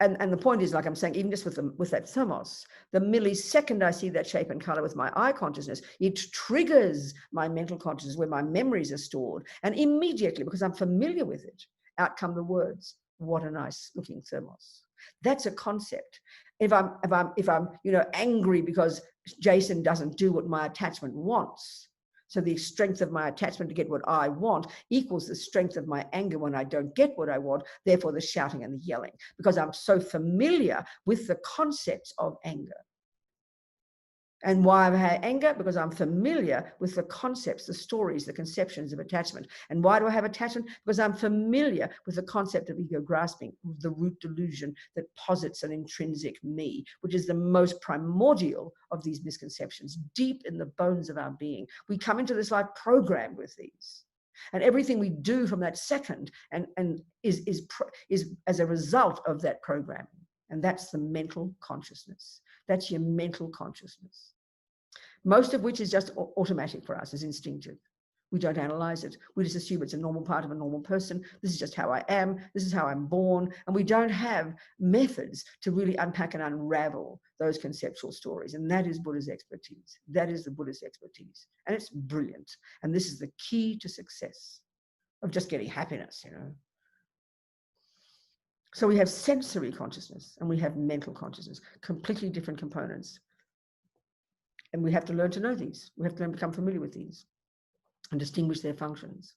and the point is, like I'm saying, even just with that thermos, the millisecond I see that shape and color with my eye consciousness, it triggers my mental consciousness where my memories are stored. And immediately, because I'm familiar with it, out come the words, what a nice looking thermos. That's a concept. If I'm angry because Jason doesn't do what my attachment wants, so the strength of my attachment to get what I want equals the strength of my anger when I don't get what I want, therefore the shouting and the yelling, because I'm so familiar with the concepts of anger. And why have I had anger? Because I'm familiar with the concepts, the stories, the conceptions of attachment. And why do I have attachment? Because I'm familiar with the concept of ego grasping, the root delusion that posits an intrinsic me, which is the most primordial of these misconceptions, deep in the bones of our being. We come into this life programmed with these. And everything we do from that second is as a result of that programming. And that's the mental consciousness. That's your mental consciousness. Most of which is just automatic for us, is instinctive. We don't analyze it. We just assume it's a normal part of a normal person. This is just how I am. This is how I'm born. And we don't have methods to really unpack and unravel those conceptual stories. And that is Buddha's expertise. That is the Buddhist expertise. And it's brilliant. And this is the key to success of just getting happiness, you know. So we have sensory consciousness and we have mental consciousness, completely different components. And we have to learn to know these. We have to learn to become familiar with these and distinguish their functions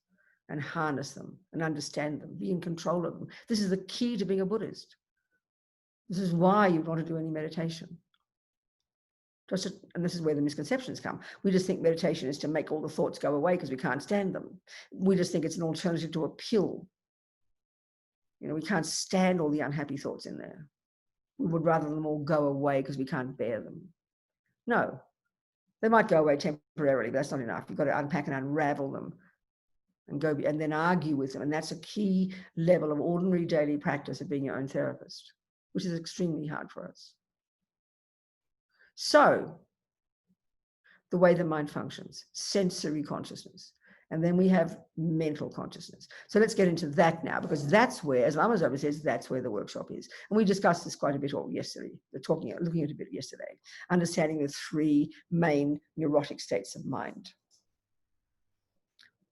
and harness them and understand them, be in control of them. This is the key to being a Buddhist. This is why you want to do any meditation. And this is where the misconceptions come. We just think meditation is to make all the thoughts go away because we can't stand them. We just think it's an alternative to a pill. You know, we can't stand all the unhappy thoughts in there. We would rather them all go away because we can't bear them. No, they might go away temporarily, but that's not enough. You've got to unpack and unravel them and go and then argue with them. And that's a key level of ordinary daily practice of being your own therapist, which is extremely hard for us. So the way the mind functions, sensory consciousness. And then we have mental consciousness. So let's get into that now, because that's where, as Lama Zopa says, that's where the workshop is. And we discussed this quite a bit yesterday. Looking at it a bit yesterday, understanding the three main neurotic states of mind.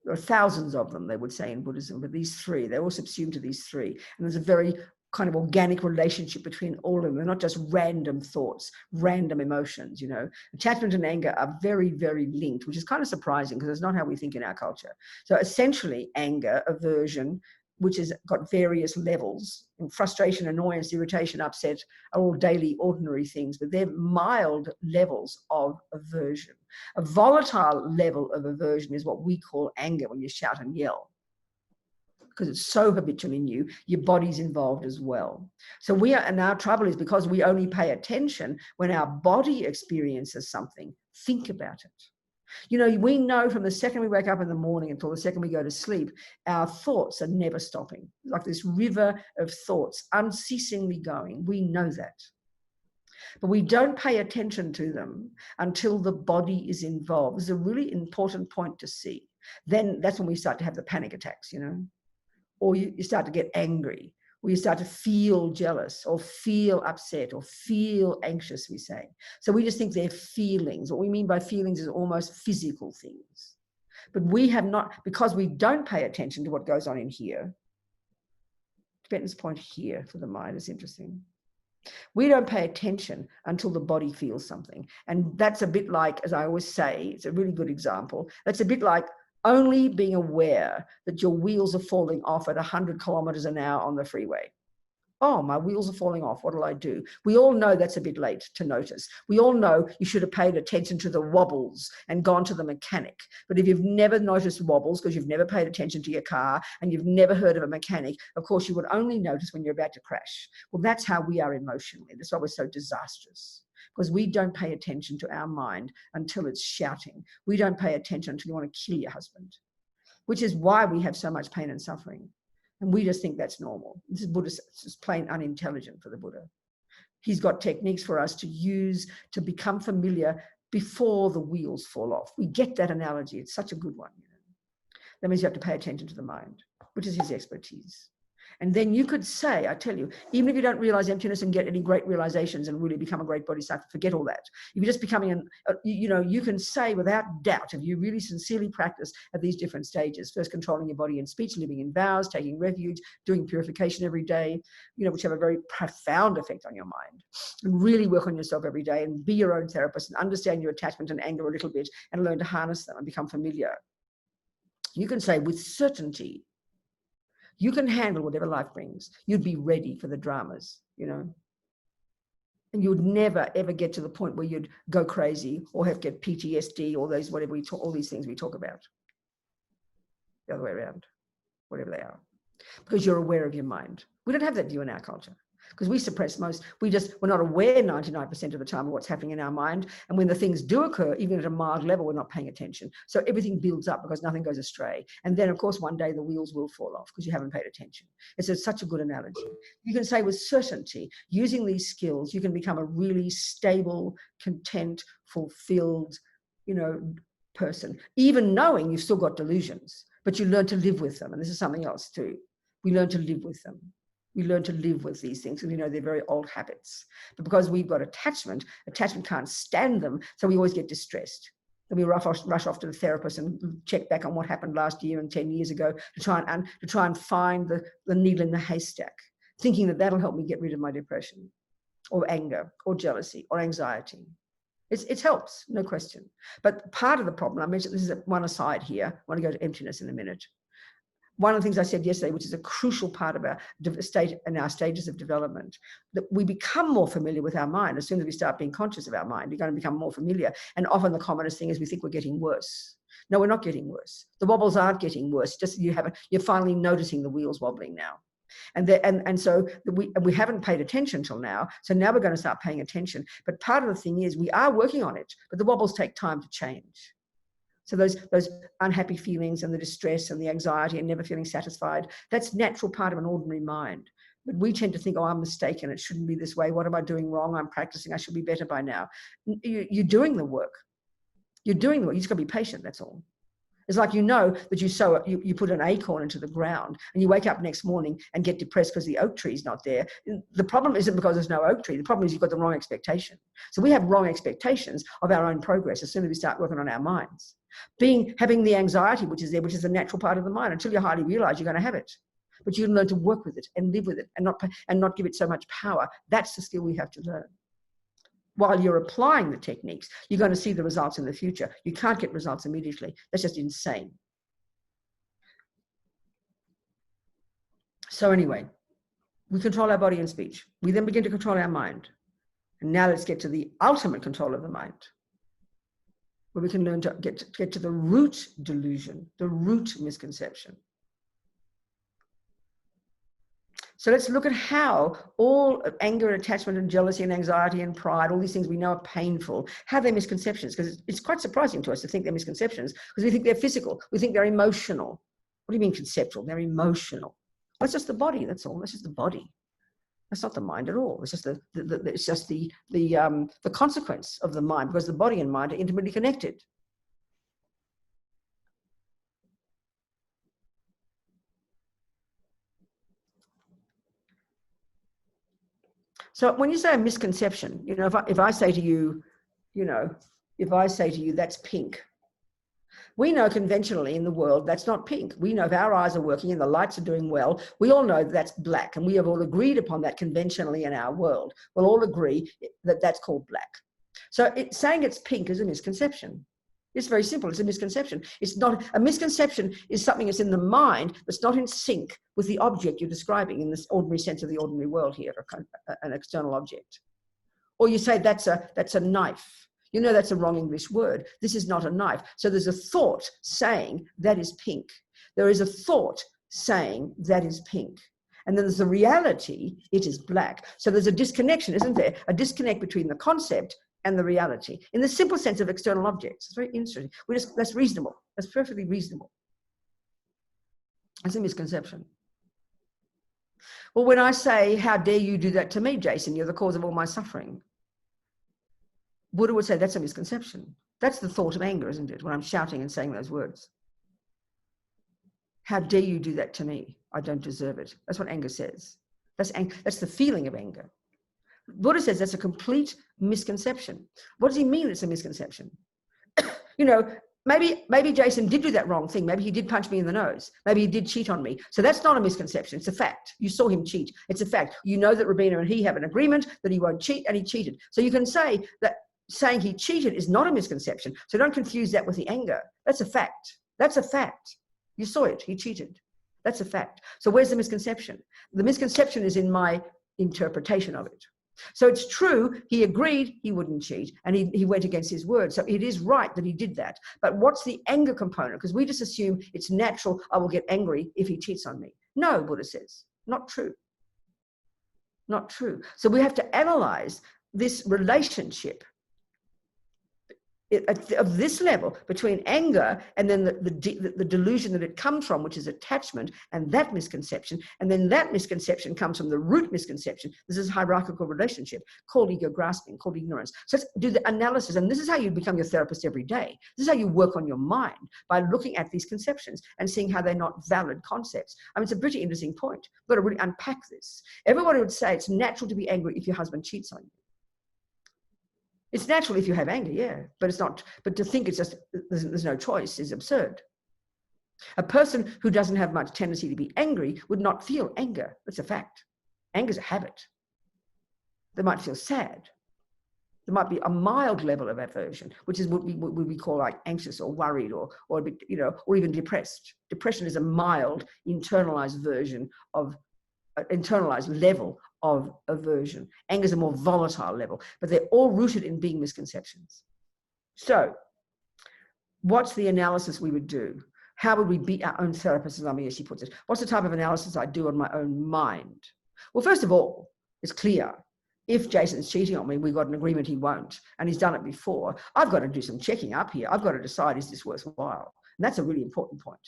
There are thousands of them, they would say in Buddhism, but these three, they're all subsumed to these three. And there's a very kind of organic relationship between all of them. They're not just random thoughts, random emotions, you know. Attachment and anger are very, very linked, which is kind of surprising because it's not how we think in our culture. So essentially anger, aversion, which has got various levels, and frustration, annoyance, irritation, upset are all daily ordinary things, but they're mild levels of aversion. A volatile level of aversion is what we call anger, when you shout and yell, because it's so habitual in you, your body's involved as well. So and our trouble is because we only pay attention when our body experiences something. Think about it. You know, we know from the second we wake up in the morning until the second we go to sleep, our thoughts are never stopping. Like this river of thoughts unceasingly going. We know that. But we don't pay attention to them until the body is involved. This is a really important point to see. Then that's when we start to have the panic attacks, you know. Or you start to get angry, or you start to feel jealous, or feel upset, or feel anxious, we say. So we just think they're feelings. What we mean by feelings is almost physical things. But we have not, because we don't pay attention to what goes on in here. Benton's point here for the mind is interesting. We don't pay attention until the body feels something. And that's a bit like, as I always say, it's a really good example. That's a bit like only being aware that your wheels are falling off at 100 kilometers an hour on the freeway. Oh, my wheels are falling off. What'll I do? We all know that's a bit late to notice. We all know you should have paid attention to the wobbles and gone to the mechanic. But if you've never noticed wobbles because you've never paid attention to your car and you've never heard of a mechanic, of course, you would only notice when you're about to crash. Well, that's how we are emotionally. That's why we're so disastrous. Because we don't pay attention to our mind until it's shouting. We don't pay attention until you want to kill your husband, which is why we have so much pain and suffering. And we just think that's normal. This is Buddhist, it's just plain unintelligent for the Buddha. He's got techniques for us to use to become familiar before the wheels fall off. We get that analogy. It's such a good one. You know? That means you have to pay attention to the mind, which is his expertise. And then you could say, I tell you, even if you don't realize emptiness and get any great realizations and really become a great bodhisattva, forget all that. If you're just becoming you can say without doubt, if you really sincerely practice at these different stages, first controlling your body and speech, living in vows, taking refuge, doing purification every day, you know, which have a very profound effect on your mind, and really work on yourself every day and be your own therapist and understand your attachment and anger a little bit and learn to harness them and become familiar. You can say with certainty, you can handle whatever life brings. You'd be ready for the dramas, you know. And you would never, ever get to the point where you'd go crazy or get PTSD or those, whatever all these things we talk about. The other way around, whatever they are. Because you're aware of your mind. We don't have that view in our culture. Because we suppress we're not aware 99% of the time of what's happening in our mind. And when the things do occur, even at a mild level, we're not paying attention. So everything builds up because nothing goes astray. And then, of course, one day the wheels will fall off because you haven't paid attention. It's such a good analogy. You can say with certainty, using these skills, you can become a really stable, content, fulfilled, you know, person, even knowing you've still got delusions, but you learn to live with them. And this is something else too. We learn to live with them. We learn to live with these things, and we know they're very old habits. But because we've got attachment can't stand them, so we always get distressed. And we rush off to the therapist and check back on what happened last year and 10 years ago to try and find the needle in the haystack, thinking that that'll help me get rid of my depression or anger or jealousy or anxiety. It helps, no question. But part of the problem, I mentioned this is one aside here, I want to go to emptiness in a minute. One of the things I said yesterday, which is a crucial part of our state and our stages of development, that we become more familiar with our mind. As soon as we start being conscious of our mind, we're going to become more familiar. And often the commonest thing is we think we're getting worse. No, we're not getting worse. The wobbles aren't getting worse. Just you're finally noticing the wheels wobbling now. And so we haven't paid attention till now. So now we're going to start paying attention. But part of the thing is we are working on it, but the wobbles take time to change. So those unhappy feelings and the distress and the anxiety and never feeling satisfied, that's natural part of an ordinary mind. But we tend to think, oh, I'm mistaken. It shouldn't be this way. What am I doing wrong? I'm practicing. I should be better by now. You're doing the work. You're doing the work. You just got to be patient. That's all. It's like that you put an acorn into the ground and you wake up next morning and get depressed because the oak tree is not there. The problem isn't because there's no oak tree. The problem is you've got the wrong expectation. So we have wrong expectations of our own progress as soon as we start working on our minds. Having the anxiety, which is there, which is a natural part of the mind, until you hardly realize you're going to have it. But you can learn to work with it and live with it and not give it so much power. That's the skill we have to learn. While you're applying the techniques, you're going to see the results in the future. You can't get results immediately. That's just insane. So anyway, we control our body and speech. We then begin to control our mind. And now let's get to the ultimate control of the mind, where we can learn to get to the root delusion, the root misconception. So let's look at how all anger, attachment, and jealousy, and anxiety, and pride, all these things we know are painful, how they're misconceptions, because it's quite surprising to us to think they're misconceptions, because we think they're physical, we think they're emotional. What do you mean conceptual? They're emotional. Well, it's just the body, that's all. That's just the body. That's not the mind at all. It's just the consequence of the mind, because the body and mind are intimately connected. So when you say a misconception, if I say to you, that's pink, we know conventionally in the world that's not pink. We know if our eyes are working and the lights are doing well, we all know that's black, and we have all agreed upon that conventionally in our world. We'll all agree that that's called black. So saying it's pink is a misconception. It's very simple. It's a misconception. It's not a misconception. Is something that's in the mind that's not in sync with the object you're describing in this ordinary sense of the ordinary world here, an external object. Or you say that's a knife. That's a wrong English word. This is not a knife. So there's a thought saying that is pink. There is a thought saying that is pink. And then there's the reality, it is black. So there's a disconnection, isn't there? A disconnect between the concept and the reality, in the simple sense of external objects. It's very interesting. That's reasonable. That's perfectly reasonable. It's a misconception. Well, when I say, how dare you do that to me, Jason? You're the cause of all my suffering. Buddha would say that's a misconception. That's the thought of anger, isn't it? When I'm shouting and saying those words. How dare you do that to me? I don't deserve it. That's what anger says. That's the feeling of anger. Buddha says that's a complete misconception. What does he mean it's a misconception? Maybe Jason did do that wrong thing. Maybe he did punch me in the nose. Maybe he did cheat on me. So that's not a misconception. It's a fact. You saw him cheat. It's a fact. You know that Robina and he have an agreement that he won't cheat, and he cheated. So you can say that saying he cheated is not a misconception. So don't confuse that with the anger. That's a fact. That's a fact. You saw it. He cheated. That's a fact. So where's the misconception? The misconception is in my interpretation of it. So it's true, he agreed he wouldn't cheat, and he went against his word. So it is right that he did that. But what's the anger component? Because we just assume it's natural, I will get angry if he cheats on me. No, Buddha says, not true. Not true. So we have to analyze this relationship of this level between anger and then the delusion that it comes from, which is attachment, and that misconception, and then that misconception comes from the root misconception. This is a hierarchical relationship called ego grasping, called ignorance. So let's do the analysis, and this is how you become your therapist every day. This is how you work on your mind, by looking at these conceptions and seeing how they're not valid concepts. I mean, it's a pretty interesting point. We've got to really unpack this. Everybody would say it's natural to be angry if your husband cheats on you. It's natural if you have anger, yeah, but it's not. But to think it's just there's no choice is absurd. A person who doesn't have much tendency to be angry would not feel anger. That's a fact. Anger is a habit. They might feel sad. There might be a mild level of aversion, which is what we call like anxious or worried or a bit, or even depressed. Depression is a mild internalized version of internalized level of aversion. Anger is a more volatile level, but they're all rooted in being misconceptions. So what's the analysis we would do? How would we be our own therapist, as Amiyashi puts it? What's the type of analysis I do on my own mind? Well, first of all, it's clear. If Jason's cheating on me, we've got an agreement he won't, and he's done it before. I've got to do some checking up here. I've got to decide, is this worthwhile? And that's a really important point.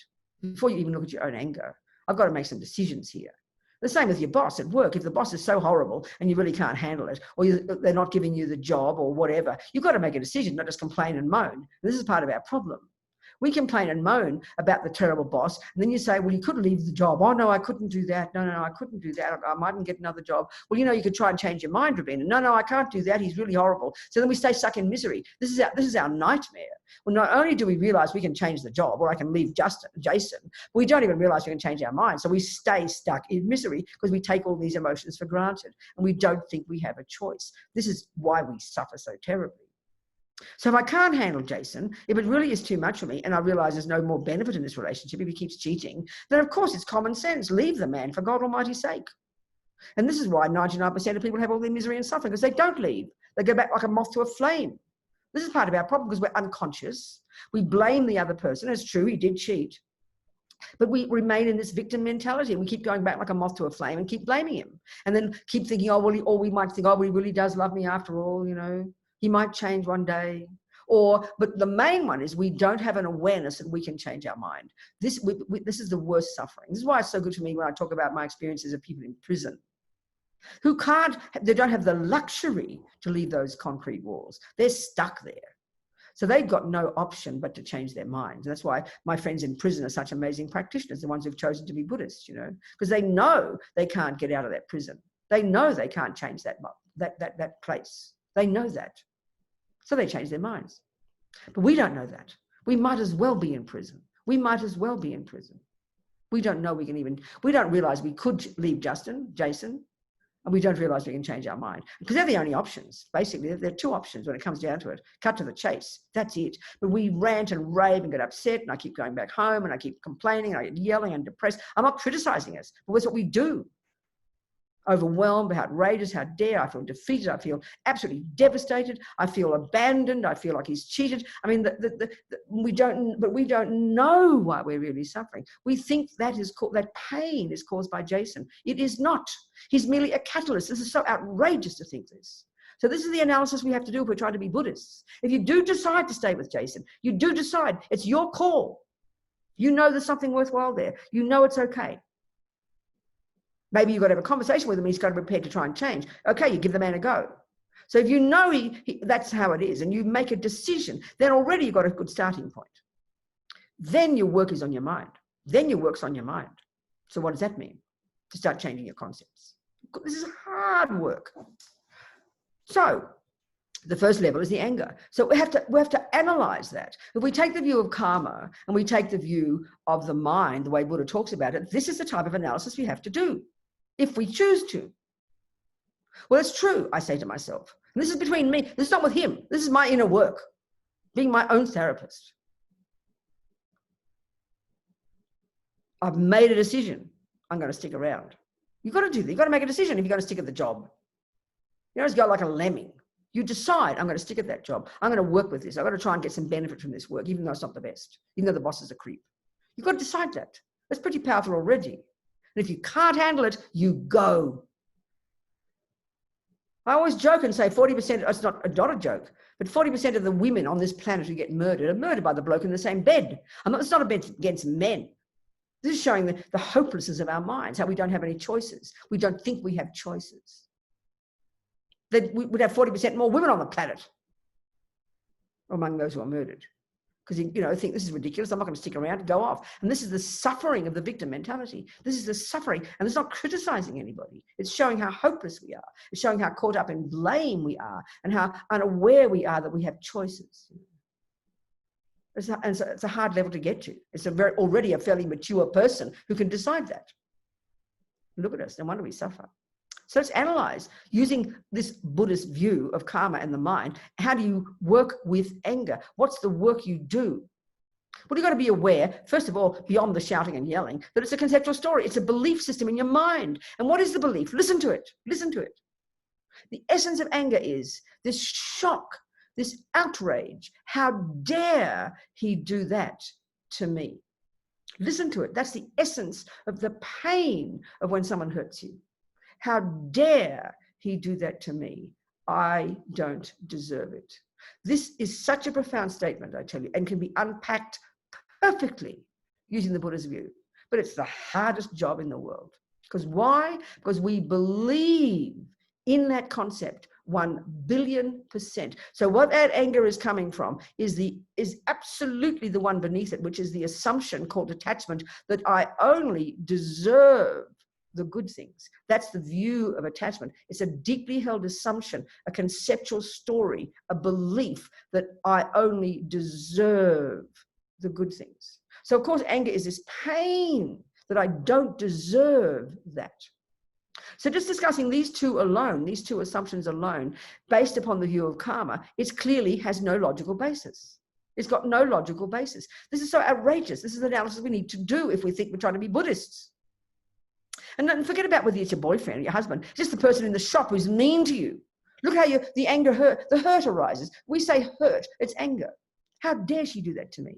Before you even look at your own anger, I've got to make some decisions here. The same with your boss at work. If the boss is so horrible and you really can't handle it, or they're not giving you the job or whatever, you've got to make a decision, not just complain and moan. This is part of our problem. We complain and moan about the terrible boss, and then you say, well, you could leave the job. Oh, no, I couldn't do that. No, I couldn't do that. I mightn't get another job. Well, you could try and change your mind, Robina. No, I can't do that. He's really horrible. So then we stay stuck in misery. This is our nightmare. Well, not only do we realize we can change the job, or I can leave Jason, we don't even realize we can change our mind. So we stay stuck in misery because we take all these emotions for granted, and we don't think we have a choice. This is why we suffer so terribly. So if I can't handle Jason, if it really is too much for me and I realize there's no more benefit in this relationship if he keeps cheating, then of course it's common sense. Leave the man for God Almighty's sake. And this is why 99% of people have all their misery and suffering, because they don't leave. They go back like a moth to a flame. This is part of our problem because we're unconscious. We blame the other person. It's true, he did cheat. But we remain in this victim mentality, and we keep going back like a moth to a flame and keep blaming him. And then keep thinking, we might think, he really does love me after all, He might change one day. But the main one is we don't have an awareness that we can change our mind. This is the worst suffering. This is why it's so good for me when I talk about my experiences of people in prison who they don't have the luxury to leave those concrete walls. They're stuck there. So they've got no option but to change their minds. That's why my friends in prison are such amazing practitioners, the ones who've chosen to be Buddhists, because they know they can't get out of that prison. They know they can't change that place. They know that. So they change their minds. But we don't know that. We might as well be in prison. We don't know we don't realize we could leave Jason, and we don't realize we can change our mind. Because they're the only options. Basically, there are two options when it comes down to it. Cut to the chase. That's it. But we rant and rave and get upset, and I keep going back home, and I keep complaining, and I get yelling and depressed. I'm not criticizing us, but that's what we do. Overwhelmed, outrageous, how dare, I feel defeated, I feel absolutely devastated, I feel abandoned, I feel like he's cheated. I mean, we don't know why we're really suffering. We think that pain is caused by Jason. It is not. He's merely a catalyst. This is so outrageous to think this. So this is the analysis we have to do if we're trying to be Buddhists. If you do decide to stay with Jason, you do decide, it's your call. There's something worthwhile there. It's okay. Maybe you've got to have a conversation with him. He's got to be prepared to try and change. Okay, you give the man a go. So if that's how it is, and you make a decision, then already you've got a good starting point. Then your work is on your mind. Then your work's on your mind. So what does that mean? To start changing your concepts. This is hard work. So the first level is the anger. So we have to analyze that. If we take the view of karma and we take the view of the mind, the way Buddha talks about it, this is the type of analysis we have to do. If we choose to. Well, it's true, I say to myself. And this is between me. This is not with him. This is my inner work. Being my own therapist. I've made a decision. I'm going to stick around. You've got to do that. You've got to make a decision if you're going to stick at the job. You don't just go like a lemming. You decide, I'm going to stick at that job. I'm going to work with this. I've got to try and get some benefit from this work, even though it's not the best. Even though the boss is a creep. You've got to decide that. That's pretty powerful already. And if you can't handle it, you go. I always joke and say 40%, it's not a joke, But 40% of the women on this planet who get murdered are murdered by the bloke in the same bed. It's not against men. This is showing the hopelessness of our minds, how we don't have any choices. We don't think we have choices. That we would have 40% more women on the planet among those who are murdered. Because you think this is ridiculous, I'm not going to stick around, go off. And this is the suffering of the victim mentality. This is the suffering, and it's not criticizing anybody. It's showing how hopeless we are. It's showing how caught up in blame we are and how unaware we are that we have choices. And so it's a hard level to get to. It's already a fairly mature person who can decide that. Look at us, no wonder we suffer. So let's analyze, using this Buddhist view of karma and the mind, how do you work with anger? What's the work you do? Well, you've got to be aware, first of all, beyond the shouting and yelling, that it's a conceptual story. It's a belief system in your mind. And what is the belief? Listen to it. Listen to it. The essence of anger is this shock, this outrage. How dare he do that to me? Listen to it. That's the essence of the pain of when someone hurts you. How dare he do that to me? I don't deserve it. This is such a profound statement, I tell you, and can be unpacked perfectly using the Buddha's view. But it's the hardest job in the world. Because why? Because we believe in that concept 1,000,000,000%. So what that anger is coming from is absolutely the one beneath it, which is the assumption called attachment that I only deserve the good things. That's the view of attachment. It's a deeply held assumption, a conceptual story, a belief that I only deserve the good things. So of course, anger is this pain that I don't deserve that. So just discussing these two alone, these two assumptions alone, based upon the view of karma, it clearly has no logical basis. It's got no logical basis. This is so outrageous. This is the analysis we need to do if we think we're trying to be Buddhists. And forget about whether it's your boyfriend or your husband, just the person in the shop who's mean to you. Look how the hurt arises. We say hurt, it's anger. How dare she do that to me?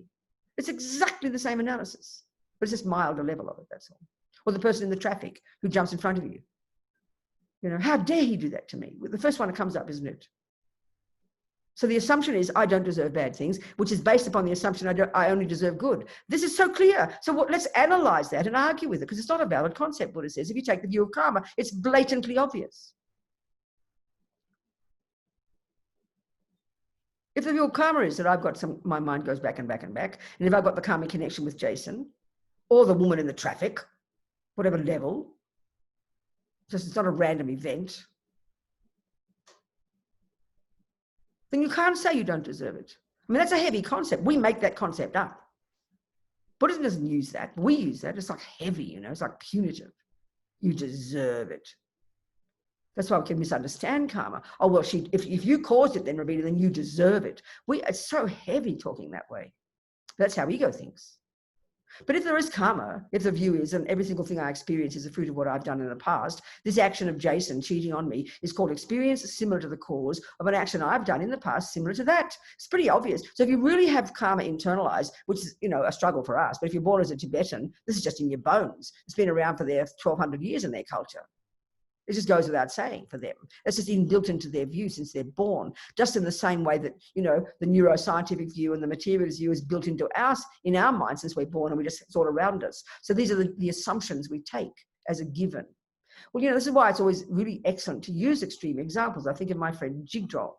It's exactly the same analysis, but it's just milder level of it, that's all. Or the person in the traffic who jumps in front of you. How dare he do that to me? The first one that comes up, isn't it? So the assumption is I don't deserve bad things, which is based upon the assumption I only deserve good. This is so clear. So let's analyze that and argue with it, because it's not a valid concept, Buddha says. If you take the view of karma, it's blatantly obvious. If the view of karma is that I've got my mind goes back and back and back, and if I've got the karmic connection with Jason, or the woman in the traffic, whatever level, just it's not a random event, then you can't say you don't deserve it. I mean, that's a heavy concept. We make that concept up. Buddhism doesn't use that. We use that. It's like heavy, it's like punitive. You deserve it. That's why we can misunderstand karma. Oh, well, if you caused it then, Robina, then you deserve it. It's so heavy talking that way. That's how ego thinks. But if there is karma, if the view is, and every single thing I experience is a fruit of what I've done in the past, this action of Jason cheating on me is called experience similar to the cause of an action I've done in the past similar to that. It's pretty obvious. So if you really have karma internalized, which is, a struggle for us, but if you're born as a Tibetan, this is just in your bones. It's been around for their 1,200 years in their culture. It just goes without saying for them. It's just inbuilt into their view since they're born, just in the same way that, the neuroscientific view and the materialist view is built into us, in our mind since we're born, and it's all around us. So these are the assumptions we take as a given. Well, this is why it's always really excellent to use extreme examples. I think of my friend Jigdrol,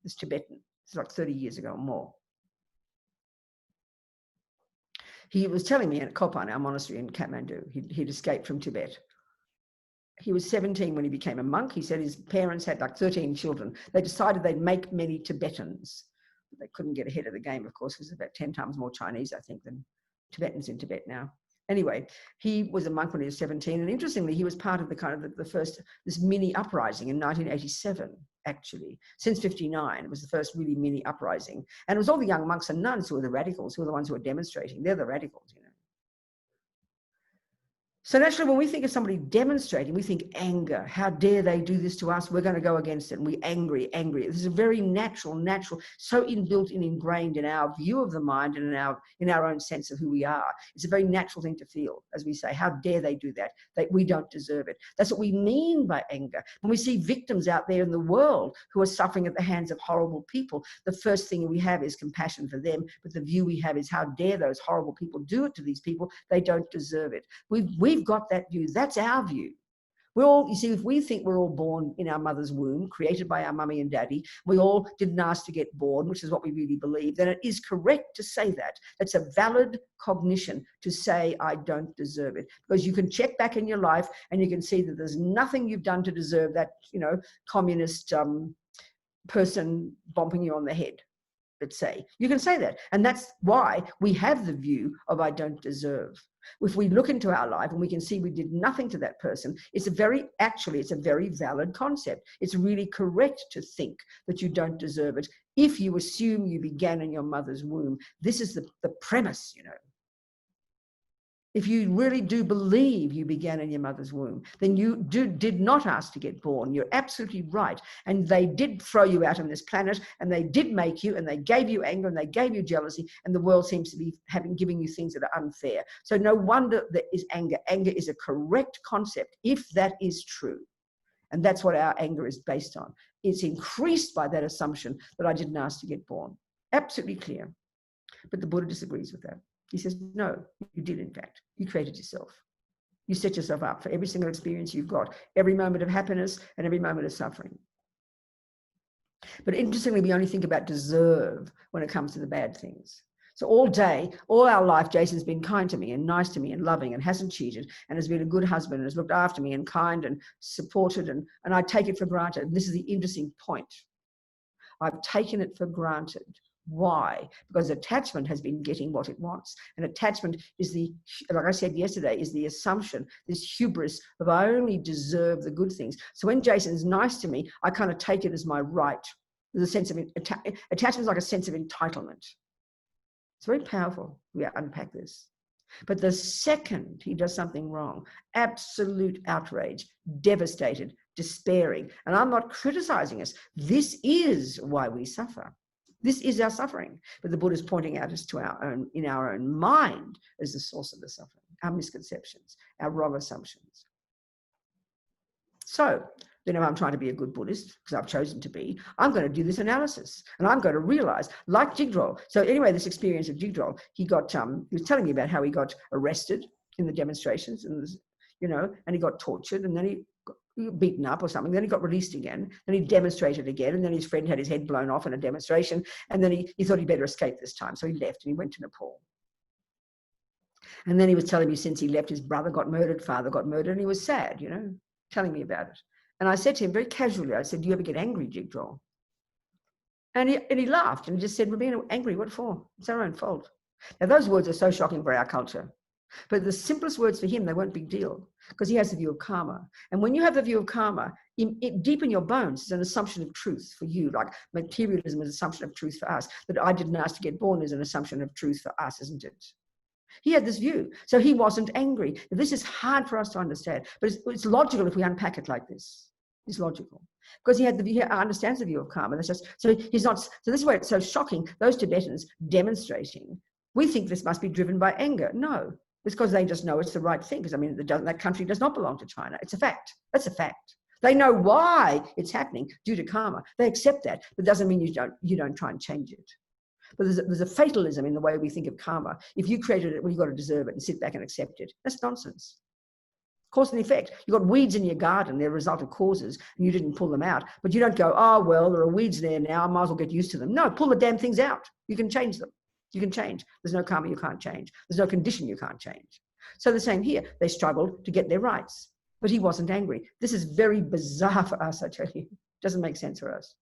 this Tibetan. It's like 30 years ago or more. He was telling me at Kopan, our monastery in Kathmandu, he'd escaped from Tibet. He was 17 when he became a monk. He said his parents had like 13 children. They decided they'd make many Tibetans. They couldn't get ahead of the game, of course, because there's about 10 times more Chinese, I think, than Tibetans in Tibet now. Anyway, he was a monk when he was 17. And interestingly, he was part of the first, this mini uprising in 1987, actually. Since 59, it was the first really mini uprising. And it was all the young monks and nuns who were the radicals, who were the ones who were demonstrating. They're the radicals, So naturally, when we think of somebody demonstrating, we think anger. How dare they do this to us? We're going to go against it. And we're angry. This is a very natural, so inbuilt and ingrained in our view of the mind and in our own sense of who we are. It's a very natural thing to feel, as we say, how dare they do that? We don't deserve it. That's what we mean by anger. When we see victims out there in the world who are suffering at the hands of horrible people, the first thing we have is compassion for them. But the view we have is, how dare those horrible people do it to these people? They don't deserve it. We've got that view. That's our view. We're all, you see, if we think we're all born in our mother's womb, created by our mummy and daddy, we all didn't ask to get born, which is what we really believe, then it is correct to say that. That's a valid cognition to say, I don't deserve it. Because you can check back in your life and you can see that there's nothing you've done to deserve that, communist person bumping you on the head. Let's say. You can say that. And that's why we have the view of I don't deserve. If we look into our life and we can see we did nothing to that person, it's a very valid concept. It's really correct to think that you don't deserve it if you assume you began in your mother's womb. This is the premise, If you really do believe you began in your mother's womb, then you did not ask to get born. You're absolutely right. And they did throw you out on this planet, and they did make you, and they gave you anger, and they gave you jealousy, and the world seems to be giving you things that are unfair. So no wonder there is anger. Anger is a correct concept, if that is true. And that's what our anger is based on. It's increased by that assumption that I didn't ask to get born. Absolutely clear. But the Buddha disagrees with that. He says, no, you did, in fact. You created yourself. You set yourself up for every single experience you've got, every moment of happiness and every moment of suffering. But interestingly, we only think about deserve when it comes to the bad things. So all day, all our life, Jason's been kind to me and nice to me and loving and hasn't cheated and has been a good husband and has looked after me and kind and supported, and I take it for granted. And this is the interesting point. I've taken it for granted. Why? Because attachment has been getting what it wants. And attachment is like I said yesterday, is the assumption, this hubris of I only deserve the good things. So when Jason's nice to me, I kind of take it as my right. There's a sense of attachment is like a sense of entitlement. It's very powerful. We unpack this. But the second he does something wrong, absolute outrage, devastated, despairing. And I'm not criticizing us. This is why we suffer. This is our suffering. But the Buddha is pointing out us to in our own mind as the source of the suffering, our misconceptions, our wrong assumptions. So then if I'm trying to be a good Buddhist, because I've chosen to be, I'm going to do this analysis. And I'm going to realize, like Jigdrol. So anyway, this experience of Jigdrol, he was telling me about how he got arrested in the demonstrations, and and he got tortured, and then he got beaten up or something. Then he got released again. Then he demonstrated again. And then his friend had his head blown off in a demonstration. And then he thought he'd better escape this time. So he left and he went to Nepal. And then he was telling me since he left, his brother got murdered, father got murdered, and he was sad, telling me about it. And I said to him very casually, I said, do you ever get angry, Jigdrol? And he laughed and just said, Robina, angry, what for? It's our own fault. Now, those words are so shocking for our culture. But the simplest words for him, they weren't a big deal, because he has the view of karma. And when you have the view of karma, deep in your bones is an assumption of truth for you, like materialism is an assumption of truth for us. That I didn't ask to get born is an assumption of truth for us, isn't it? He had this view. So he wasn't angry. This is hard for us to understand, but it's logical if we unpack it like this. It's logical. Because he understands the view of karma. That's just, so he's not, so this is where it's so shocking. Those Tibetans demonstrating, we think this must be driven by anger. No. It's because they just know it's the right thing. Because that country does not belong to China. It's a fact. That's a fact. They know why it's happening due to karma. They accept that, but it doesn't mean you don't try and change it. But there's a fatalism in the way we think of karma. If you created it, well, you've got to deserve it and sit back and accept it. That's nonsense. Cause and effect. You've got weeds in your garden. They're a result of causes, and you didn't pull them out. But you don't go, oh, well, there are weeds there now. I might as well get used to them. No, pull the damn things out. You can change them. You can change. There's no karma you can't change. There's no condition you can't change. So the same here. They struggled to get their rights. But he wasn't angry. This is very bizarre for us, I tell you. It doesn't make sense for us.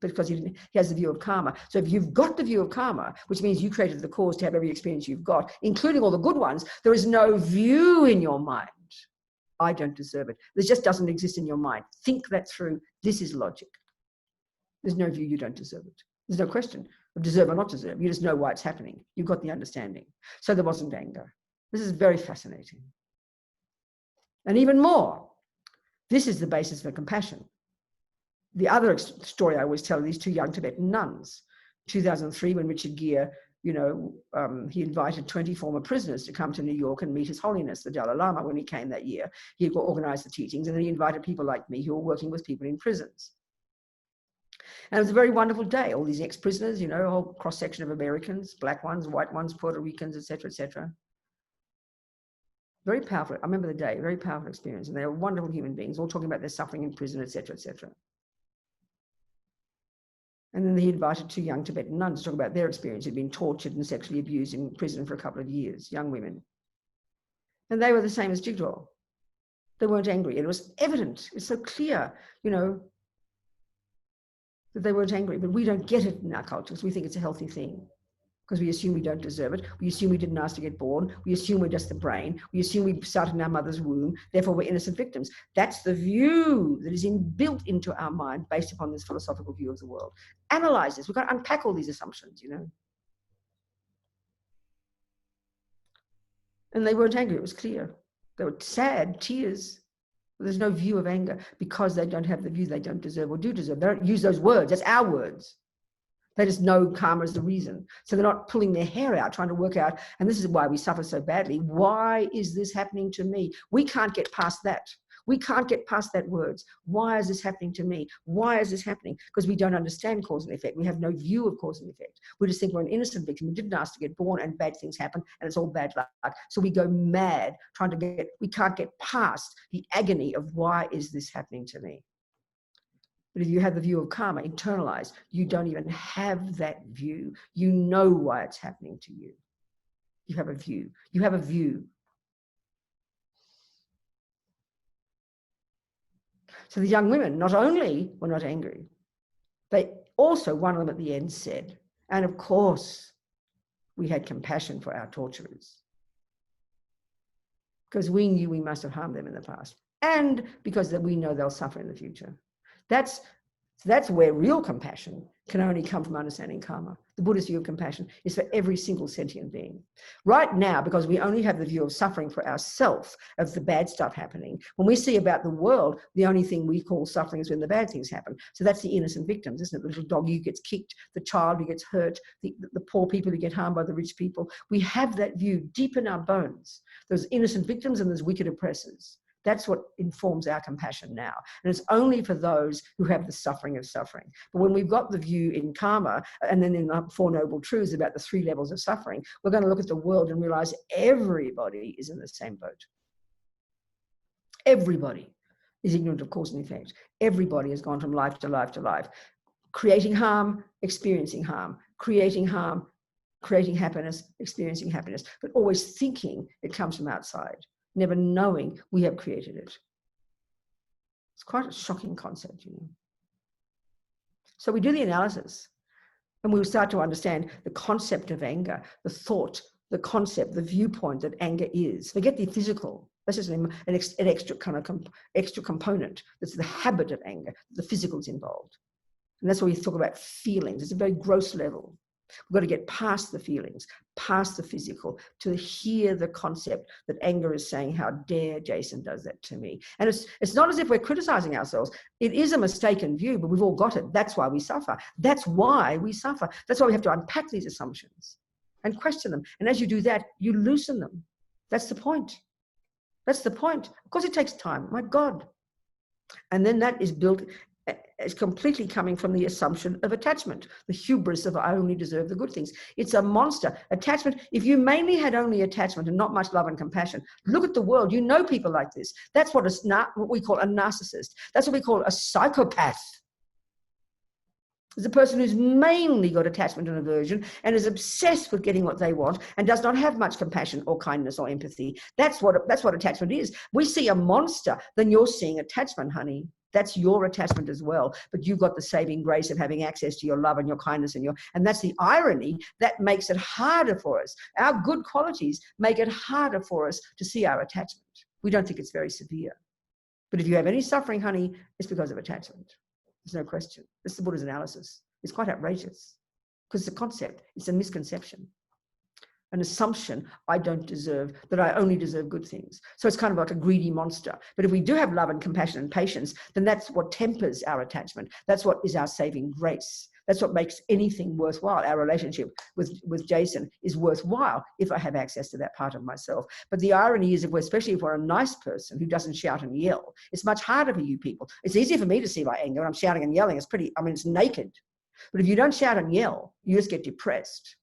Because he has the view of karma. So if you've got the view of karma, which means you created the cause to have every experience you've got, including all the good ones, there is no view in your mind. I don't deserve it. This just doesn't exist in your mind. Think that through. This is logic. There's no view, you don't deserve it. There's no question of deserve or not deserve. You just know why it's happening. You've got the understanding. So there wasn't anger. This is very fascinating. And even more, this is the basis for compassion. The other story I always tell are these two young Tibetan nuns. 2003, when Richard Gere, he invited 20 former prisoners to come to New York and meet His Holiness, the Dalai Lama, when he came that year. He organized the teachings, and then he invited people like me who were working with people in prisons. And it was a very wonderful day. All these ex-prisoners, a whole cross-section of Americans, black ones, white ones, Puerto Ricans, etc., etc. Very powerful. I remember the day, very powerful experience. And they were wonderful human beings, all talking about their suffering in prison, etc., etc. And then he invited two young Tibetan nuns to talk about their experience. They'd been tortured and sexually abused in prison for a couple of years, young women. And they were the same as Jigdor. They weren't angry. And it was evident, it's so clear, that they weren't angry. But we don't get it in our cultures. We think it's a healthy thing because we assume we don't deserve it. We assume we didn't ask to get born. We assume we're just the brain. We assume we started in our mother's womb. Therefore, we're innocent victims. That's the view that is built into our mind based upon this philosophical view of the world. Analyze this. We've got to unpack all these assumptions, And they weren't angry. It was clear. They were sad, tears. There's no view of anger because they don't have the view they don't deserve or do deserve. They don't use those words. That's our words. They just know karma is the reason. So they're not pulling their hair out, trying to work out, and this is why we suffer so badly. Why is this happening to me? We can't get past that. We can't get past that words. Why is this happening to me? Why is this happening? Because we don't understand cause and effect. We have no view of cause and effect. We just think we're an innocent victim. We didn't ask to get born and bad things happen and it's all bad luck. So we go mad we can't get past the agony of why is this happening to me? But if you have the view of karma internalized, you don't even have that view. You know why it's happening to you. You have a view. You have a view. So the young women not only were not angry, they also, one of them at the end said, and of course, we had compassion for our torturers. Because we knew we must have harmed them in the past. And because that we know they'll suffer in the future. That's where real compassion can only come from understanding karma. The Buddhist view of compassion is for every single sentient being. Right now, because we only have the view of suffering for ourselves, of the bad stuff happening, when we see about the world, the only thing we call suffering is when the bad things happen. So that's the innocent victims, isn't it? The little dog who gets kicked, the child who gets hurt, the poor people who get harmed by the rich people. We have that view deep in our bones. There's innocent victims and there's wicked oppressors. That's what informs our compassion now. And it's only for those who have the suffering of suffering. But when we've got the view in karma, and then in the Four Noble Truths about the 3 levels of suffering, we're going to look at the world and realize everybody is in the same boat. Everybody is ignorant of cause and effect. Everybody has gone from life to life to life, creating harm, experiencing harm, creating harm, creating happiness, experiencing happiness, but always thinking it comes from outside. Never knowing we have created it. It's quite a shocking concept, So we do the analysis and we'll start to understand the concept of anger, the thought, the concept, the viewpoint that anger is. Forget the physical. That's just an extra kind of extra component. That's the habit of anger. The physical is involved. And that's why we talk about feelings. It's a very gross level. We've got to get past the feelings, past the physical, to hear the concept that anger is saying, how dare Jason does that to me? And it's not as if we're criticizing ourselves. It is a mistaken view, but we've all got it. That's why we suffer. That's why we suffer. That's why we have to unpack these assumptions and question them. And as you do that, you loosen them. That's the point. That's the point. Of course, it takes time. My God. And then that is built. It's completely coming from the assumption of attachment, the hubris of I only deserve the good things. It's a monster. Attachment, if you mainly had only attachment and not much love and compassion, look at the world. You know people like this. That's what we call a narcissist. That's what we call a psychopath. It's a person who's mainly got attachment and aversion and is obsessed with getting what they want and does not have much compassion or kindness or empathy. That's what attachment is. We see a monster, then you're seeing attachment, honey. That's your attachment as well. But you've got the saving grace of having access to your love and your kindness and that's the irony that makes it harder for us. Our good qualities make it harder for us to see our attachment. We don't think it's very severe. But if you have any suffering, honey, it's because of attachment. There's no question. This is the Buddha's analysis. It's quite outrageous because it's a concept. It's a misconception. an assumption I don't deserve, that I only deserve good things. So it's kind of like a greedy monster. But if we do have love and compassion and patience, then that's what tempers our attachment. That's what is our saving grace. That's what makes anything worthwhile. Our relationship with Jason is worthwhile if I have access to that part of myself. But the irony is, especially if we're a nice person who doesn't shout and yell, it's much harder for you people. It's easier for me to see my anger when I'm shouting and yelling. It's naked. But if you don't shout and yell, you just get depressed.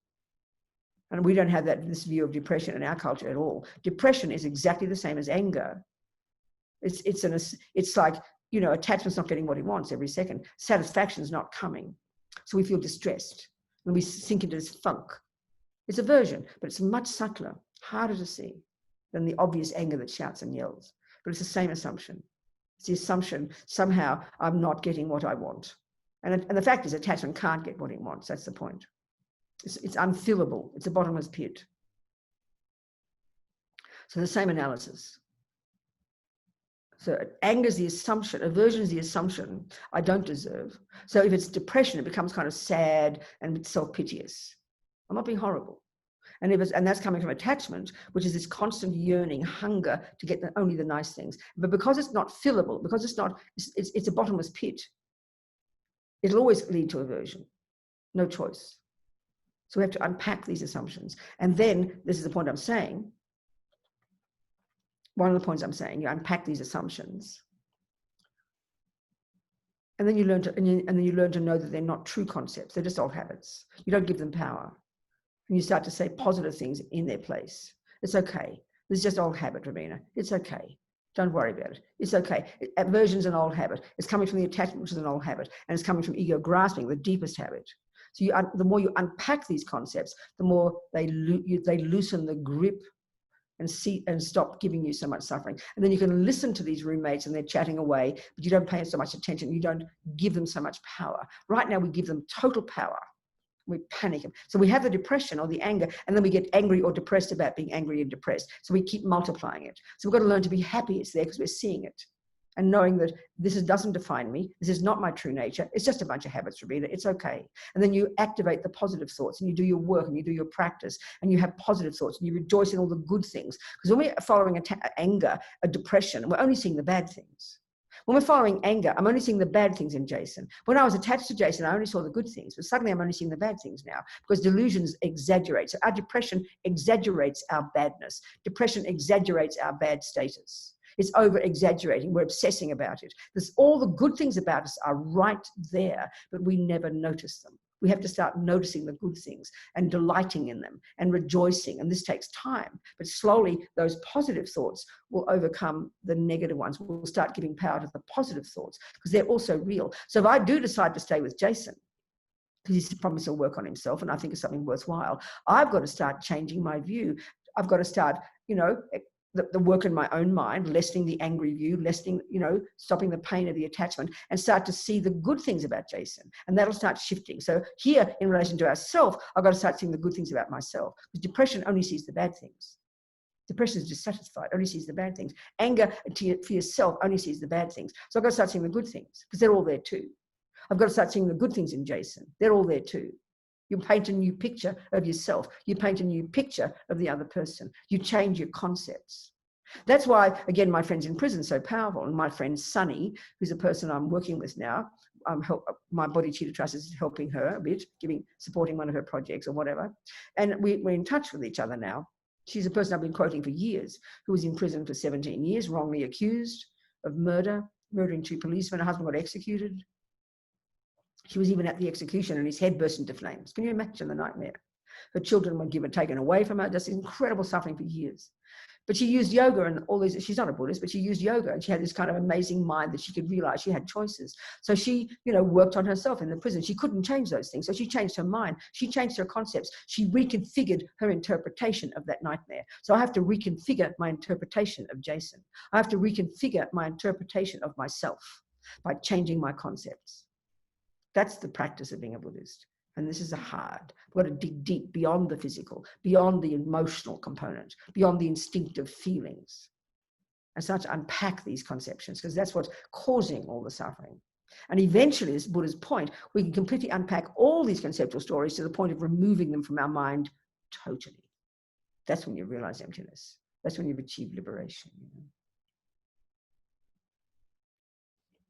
And we don't have this view of depression in our culture at all. Depression is exactly the same as anger. It's like, you know, attachment's not getting what he wants every second. Satisfaction's not coming. So we feel distressed and we sink into this funk. It's aversion, but it's much subtler, harder to see than the obvious anger that shouts and yells. But it's the same assumption. It's the assumption somehow I'm not getting what I want. And the fact is, attachment can't get what it wants. That's the point. It's unfillable. It's a bottomless pit. So the same analysis. So anger is the assumption, aversion is the assumption I don't deserve. So if it's depression, it becomes kind of sad and self-piteous. I'm not being horrible. And that's coming from attachment, which is this constant yearning, hunger to get only the nice things. But because it's not fillable, because it's a bottomless pit, it'll always lead to aversion. No choice. So we have to unpack these assumptions. And then, this is the point I'm saying, one of the points I'm saying, you unpack these assumptions. And then you learn to know that they're not true concepts. They're just old habits. You don't give them power. And you start to say positive things in their place. It's okay. This is just old habit, Robina. It's okay. Don't worry about it. It's okay. Aversion's an old habit. It's coming from the attachment, which is an old habit. And it's coming from ego grasping, the deepest habit. So the more you unpack these concepts, the more they loosen the grip and stop giving you so much suffering. And then you can listen to these roommates and they're chatting away, but you don't pay so much attention. You don't give them so much power. Right now, we give them total power. We panic them. So we have the depression or the anger, and then we get angry or depressed about being angry and depressed. So we keep multiplying it. So we've got to learn to be happy it's there because we're seeing it. And knowing that this doesn't define me. This is not my true nature. It's just a bunch of habits, Robina. It's okay. And then you activate the positive thoughts and you do your work and you do your practice and you have positive thoughts and you rejoice in all the good things. Because when we're following anger, a depression, we're only seeing the bad things. When we're following anger, I'm only seeing the bad things in Jason. When I was attached to Jason, I only saw the good things. But suddenly I'm only seeing the bad things now because delusions exaggerate. So our depression exaggerates our badness. Depression exaggerates our bad status. It's over-exaggerating. We're obsessing about it. All the good things about us are right there, but we never notice them. We have to start noticing the good things and delighting in them and rejoicing. And this takes time. But slowly, those positive thoughts will overcome the negative ones. We'll start giving power to the positive thoughts because they're also real. So if I do decide to stay with Jason, because he's promised he'll work on himself and I think it's something worthwhile, I've got to start changing my view. I've got to start, the work in my own mind, lessening the angry view, lessening, stopping the pain of the attachment and start to see the good things about Jason. And that'll start shifting. So here, in relation to ourselves, I've got to start seeing the good things about myself. Because depression only sees the bad things. Depression is dissatisfied, only sees the bad things. Anger for yourself only sees the bad things. So I've got to start seeing the good things because they're all there too. I've got to start seeing the good things in Jason. They're all there too. You paint a new picture of yourself. You paint a new picture of the other person. You change your concepts. That's why, again, my friend's in prison so powerful. And my friend Sunny, who's a person I'm working with now, my Bodhicitta Trust is helping her a bit, supporting one of her projects or whatever. And we're in touch with each other now. She's a person I've been quoting for years, who was in prison for 17 years, wrongly accused of murdering 2 policemen. Her husband got executed. She was even at the execution and his head burst into flames. Can you imagine the nightmare? Her children were taken away from her, just incredible suffering for years. But she used yoga and all these, she's not a Buddhist, but she used yoga and she had this kind of amazing mind that she could realize she had choices. So she, worked on herself in the prison. She couldn't change those things. So she changed her mind. She changed her concepts. She reconfigured her interpretation of that nightmare. So I have to reconfigure my interpretation of Jason. I have to reconfigure my interpretation of myself by changing my concepts. That's the practice of being a Buddhist. And this is hard. We've got to dig deep beyond the physical, beyond the emotional component, beyond the instinctive feelings, and start to unpack these conceptions because that's what's causing all the suffering. And eventually, as Buddha's point, we can completely unpack all these conceptual stories to the point of removing them from our mind totally. That's when you realize emptiness. That's when you've achieved liberation. You know?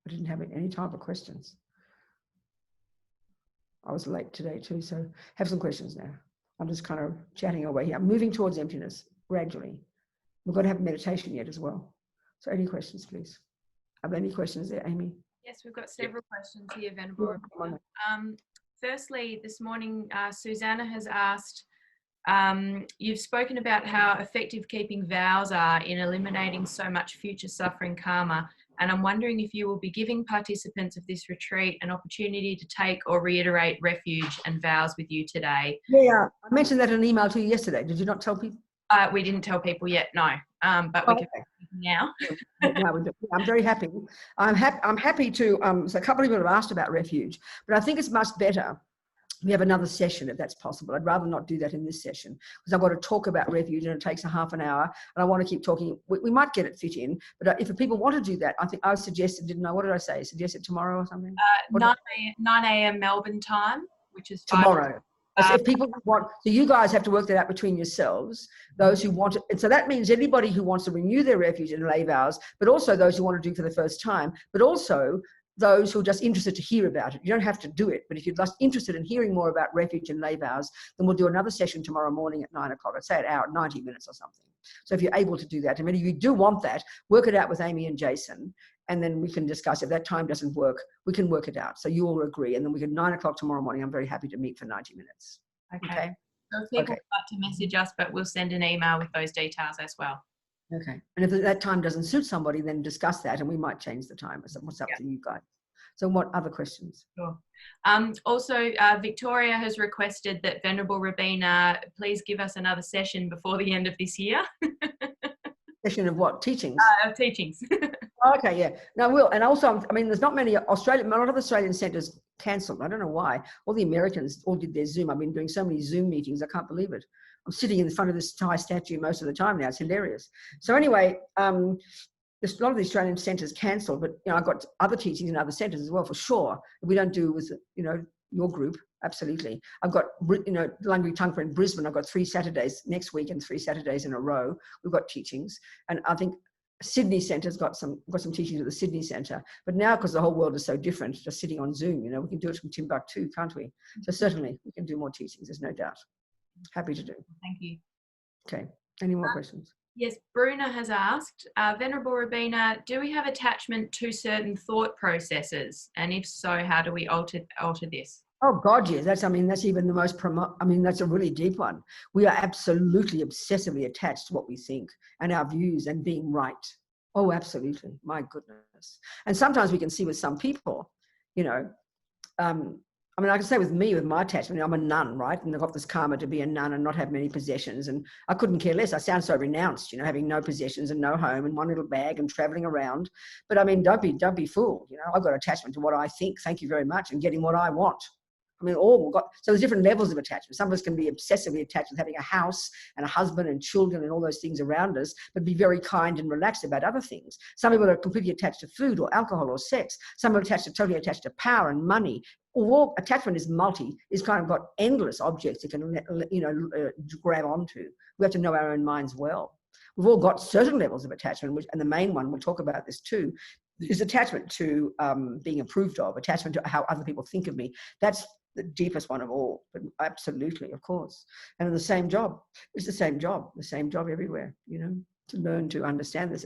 I didn't have any time for questions. I was late today too, so have some questions now. I'm just kind of chatting away here. I'm moving towards emptiness gradually. We've got to have meditation yet as well. So any questions, please? Are there any questions there, Amy? Yes, we've got several questions here, Venerable Robina. Firstly, this morning, Susanna has asked, you've spoken about how effective keeping vows are in eliminating so much future suffering karma. And I'm wondering if you will be giving participants of this retreat an opportunity to take or reiterate refuge and vows with you today. Yeah, I mentioned that in an email to you yesterday. Did you not tell people? We didn't tell people yet, no. But we can now. I'm very happy. I'm happy to. So a couple of people have asked about refuge, but I think it's much better. We have another session if that's possible. I'd rather not do that in this session because I've got to talk about refuge and it takes a half an hour and I want to keep talking. We might get it fit in, but if people want to do that, I think I suggested, didn't know, what did I say? Suggested tomorrow or something? 9 a.m. Melbourne time, which is tomorrow. So if people want, so you guys have to work that out between yourselves, those who want to, and so that means anybody who wants to renew their refuge and lay vows, but also those who want to do for the first time, but also those who are just interested to hear about it. You don't have to do it, but if you're just interested in hearing more about refuge and lay vows, then we'll do another session tomorrow morning at 9 o'clock. I'd say an hour, 90 minutes or something. So if you're able to do that, I mean, if you do want that, work it out with Amy and Jason, and then we can discuss. If that time doesn't work, we can work it out. So you all agree, and then we can 9 o'clock tomorrow morning. I'm very happy to meet for 90 minutes. Okay. So if people would like to message us, but we'll send an email with those details as well. Okay. And if that time doesn't suit somebody, then discuss that, and we might change the time. What's up to you guys? So what other questions? Sure. Also, Victoria has requested that Venerable Robina please give us another session before the end of this year. Session of what? Teachings? Teachings. Okay, yeah. No, we'll. And also, I mean, there's not many a lot of Australian centres cancelled. I don't know why. All the Americans all did their Zoom. I've been doing so many Zoom meetings. I can't believe it. I'm sitting in front of this Thai statue most of the time now. It's hilarious. So anyway, there's a lot of the Australian centres cancelled, but I've got other teachings in other centres as well, for sure. We don't do with your group, absolutely. I've got Langri Tangpa in Brisbane. I've got 3 Saturdays next week and 3 Saturdays in a row. We've got teachings, and I think Sydney Centre's got some teachings at the Sydney Centre. But now, because the whole world is so different, just sitting on Zoom, we can do it from Timbuktu, can't we? So certainly we can do more teachings. There's no doubt. Happy to do. Thank you. Okay. Any more questions? Yes, Bruna has asked, Venerable Robina, do we have attachment to certain thought processes? And if so, how do we alter this? Oh God, yes. That's even the most that's a really deep one. We are absolutely obsessively attached to what we think and our views and being right. Oh, absolutely. My goodness. And sometimes we can see with some people, I can say with me, with my attachment, I'm a nun, right? And I've got this karma to be a nun and not have many possessions. And I couldn't care less. I sound so renounced, having no possessions and no home and one little bag and traveling around. But don't be fooled. I've got attachment to what I think. Thank you very much. And getting what I want. So there's different levels of attachment. Some of us can be obsessively attached with having a house and a husband and children and all those things around us, but be very kind and relaxed about other things. Some people are completely attached to food or alcohol or sex. Some are totally attached to power and money. All attachment is kind of got endless objects it can, grab onto. We have to know our own minds well. We've all got certain levels of attachment, and the main one, we'll talk about this too, is attachment to being approved of, attachment to how other people think of me. That's the deepest one of all, but absolutely, of course. And the same job, it's the same job everywhere, to learn to understand this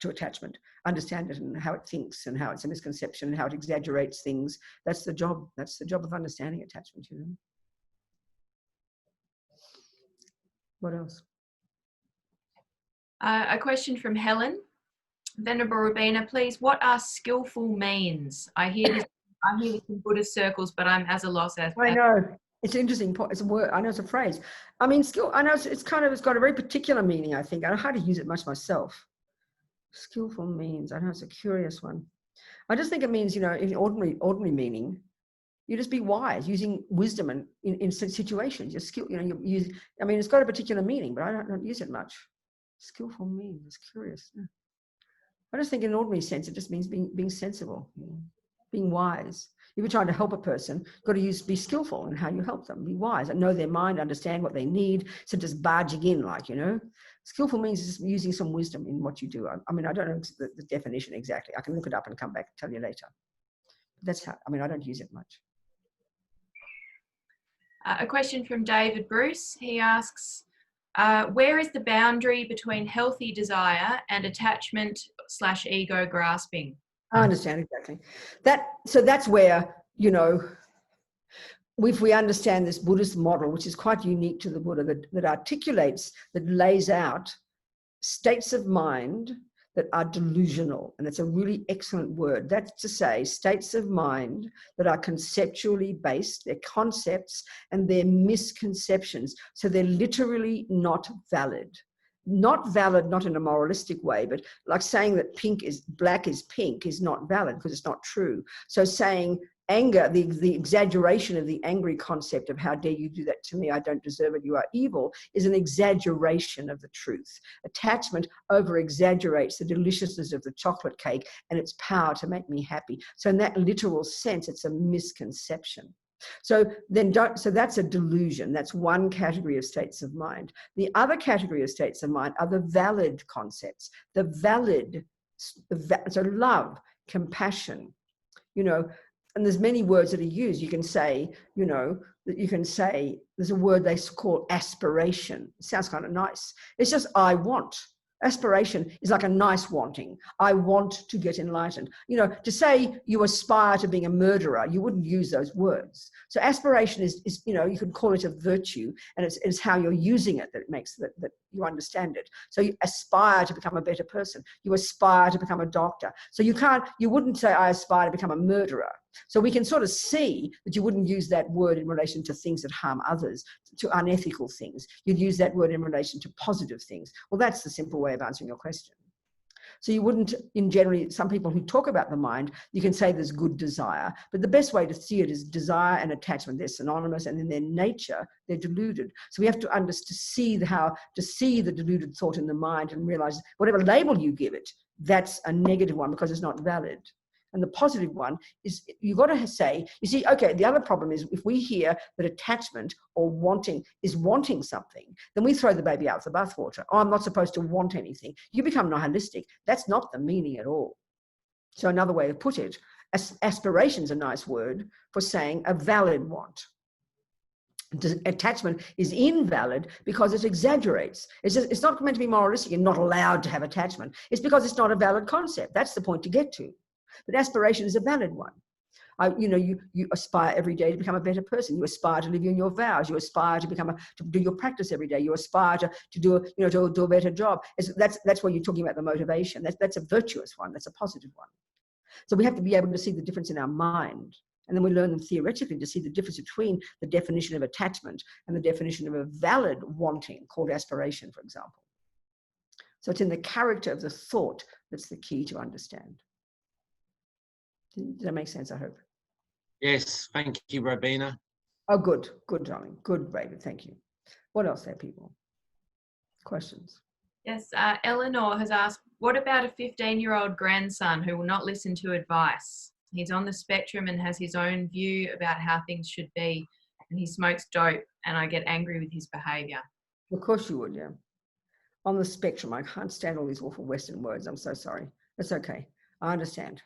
attachment, understand it and how it thinks and how it's a misconception and how it exaggerates things. That's the job of understanding attachment, What else? A question from Helen. Venerable Robina, please, what are skillful means? I hear this in Buddhist circles, but I'm as a loss as I know. It's an interesting point. It's a word. I know it's a phrase. Skill. I know it's got a very particular meaning, I think. I don't know how to use it much myself. Skillful means. I know it's a curious one. I just think it means, in ordinary meaning, you just be wise, using wisdom and in situations. Your skill, it's got a particular meaning, but I don't use it much. Skillful means. It's curious. Yeah. I just think in an ordinary sense, it just means being sensible. being wise. If you're trying to help a person, you've got to be skillful in how you help them. Be wise and know their mind, understand what they need. So just barging in, like, you know, skillful means just using some wisdom in what you do. I mean, I don't know the definition exactly. I can look it up and come back and tell you later. That's how, I mean, I don't use it much. A question from David Bruce. He asks, where is the boundary between healthy desire and attachment/ego grasping? I understand exactly. So that's where, you know, if we understand this Buddhist model, which is quite unique to the Buddha, that articulates, that lays out states of mind that are delusional. And it's a really excellent word. That's to say, states of mind that are conceptually based, they're concepts and they're misconceptions. So they're literally not valid. Not valid, not in a moralistic way, but like saying that black is pink is not valid because it's not true. So saying anger, the exaggeration of the angry concept of how dare you do that to me, I don't deserve it, you are evil, is an exaggeration of the truth. Attachment over-exaggerates the deliciousness of the chocolate cake and its power to make me happy. So in that literal sense, it's a misconception. So that's a delusion. That's one category of states of mind. The other category of states of mind are the valid concepts. So love, compassion, you know, and there's many words that are used. You can say, you know, there's a word they call aspiration. It sounds kind of nice. It's just I want. Aspiration is like a nice wanting. I want to get enlightened. You know, to say you aspire to being a murderer, you wouldn't use those words. So aspiration is you know, you could call it a virtue, and it's how you're using it that it makes that you understand it. So you aspire to become a better person. You aspire to become a doctor. So you wouldn't say I aspire to become a murderer. So we can sort of see that you wouldn't use that word in relation to things that harm others, to unethical things. You'd use that word in relation to positive things. Well, that's the simple way of answering your question. So you wouldn't, in generally, some people who talk about the mind, you can say there's good desire, but the best way to see it is desire and attachment. They're synonymous, and in their nature, they're deluded. So we have to see the deluded thought in the mind and realize whatever label you give it, that's a negative one because it's not valid. And the positive one is you've got to say, you see, okay, the other problem is if we hear that attachment or wanting is wanting something, then we throw the baby out with the bathwater. Oh, I'm not supposed to want anything. You become nihilistic. That's not the meaning at all. So another way to put it, aspiration is a nice word for saying a valid want. Attachment is invalid because it exaggerates. It's not meant to be moralistic and not allowed to have attachment. It's because it's not a valid concept. That's the point to get to. But aspiration is a valid one. You aspire every day to become a better person. You aspire to live in your vows. You aspire to do your practice every day. You aspire to do a better job. That's where you're talking about the motivation. That's a virtuous one. That's a positive one. So we have to be able to see the difference in our mind. And then we learn them theoretically to see the difference between the definition of attachment and the definition of a valid wanting called aspiration, for example. So it's in the character of the thought that's the key to understand. Does that make sense, I hope? Yes, thank you, Robina. Oh, good, darling. Good, David, thank you. What else there, people? Questions? Yes, Eleanor has asked, what about a 15-year-old grandson who will not listen to advice? He's on the spectrum and has his own view about how things should be, and he smokes dope, and I get angry with his behaviour. Of course you would, yeah. On the spectrum, I can't stand all these awful Western words. I'm so sorry. It's okay. I understand.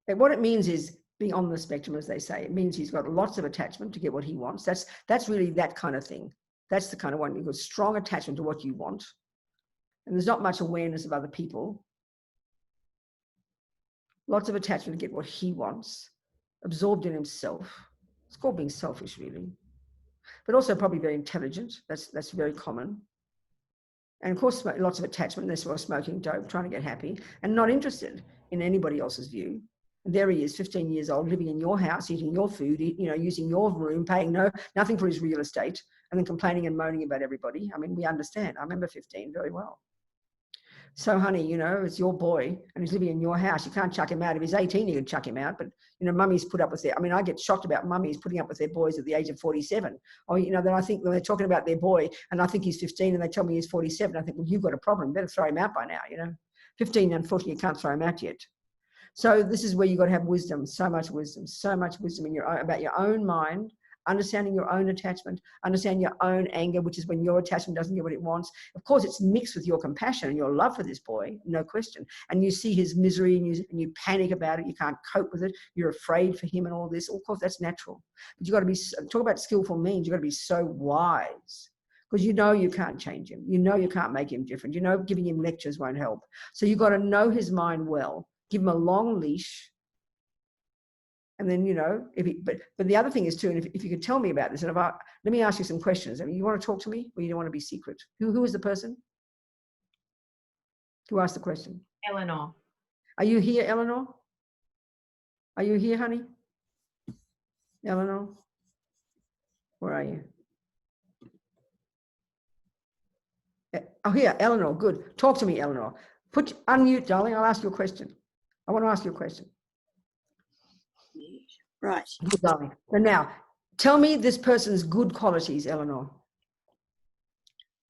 And what it means is being on the spectrum, as they say. It means he's got lots of attachment to get what he wants. That's really that kind of thing. That's the kind of one. You've got strong attachment to what you want. And there's not much awareness of other people. Lots of attachment to get what he wants. Absorbed in himself. It's called being selfish, really. But also probably very intelligent. That's very common. And of course, lots of attachment. That's why smoking dope, trying to get happy, and not interested in anybody else's view. And there he is, 15 years old, living in your house, eating your food, using your room, paying nothing for his real estate, and then complaining and moaning about everybody. I mean, we understand. I remember 15 very well. So, honey, it's your boy, and he's living in your house. You can't chuck him out. If he's 18, you can chuck him out. But, mummies put up with it. I mean, I get shocked about mummies putting up with their boys at the age of 47. Or, then I think when they're talking about their boy, and I think he's 15, and they tell me he's 47, I think, well, you've got a problem. You better throw him out by now, 15, unfortunately, you can't throw him out yet. So this is where you've got to have wisdom, so much wisdom in about your own mind, understanding your own attachment, understanding your own anger, which is when your attachment doesn't get what it wants. Of course, it's mixed with your compassion and your love for this boy, no question. And you see his misery and you panic about it. You can't cope with it. You're afraid for him and all this. Of course, that's natural. But you've got to be, talk about skillful means, you've got to be so wise, because you know you can't change him. You know you can't make him different. You know giving him lectures won't help. So you've got to know his mind well, give him a long leash. And then, you know, but the other thing is too, and if you could tell me about this, and let me ask you some questions. I mean, you want to talk to me, or you don't want to be secret? Who is the person who asked the question? Eleanor. Are you here, Eleanor? Are you here, honey? Eleanor? Where are you? Oh, here, Eleanor. Good. Talk to me, Eleanor. Unmute, darling. I'll ask you a question. I want to ask you a question. Right. Good, darling. So now, tell me this person's good qualities, Eleanor.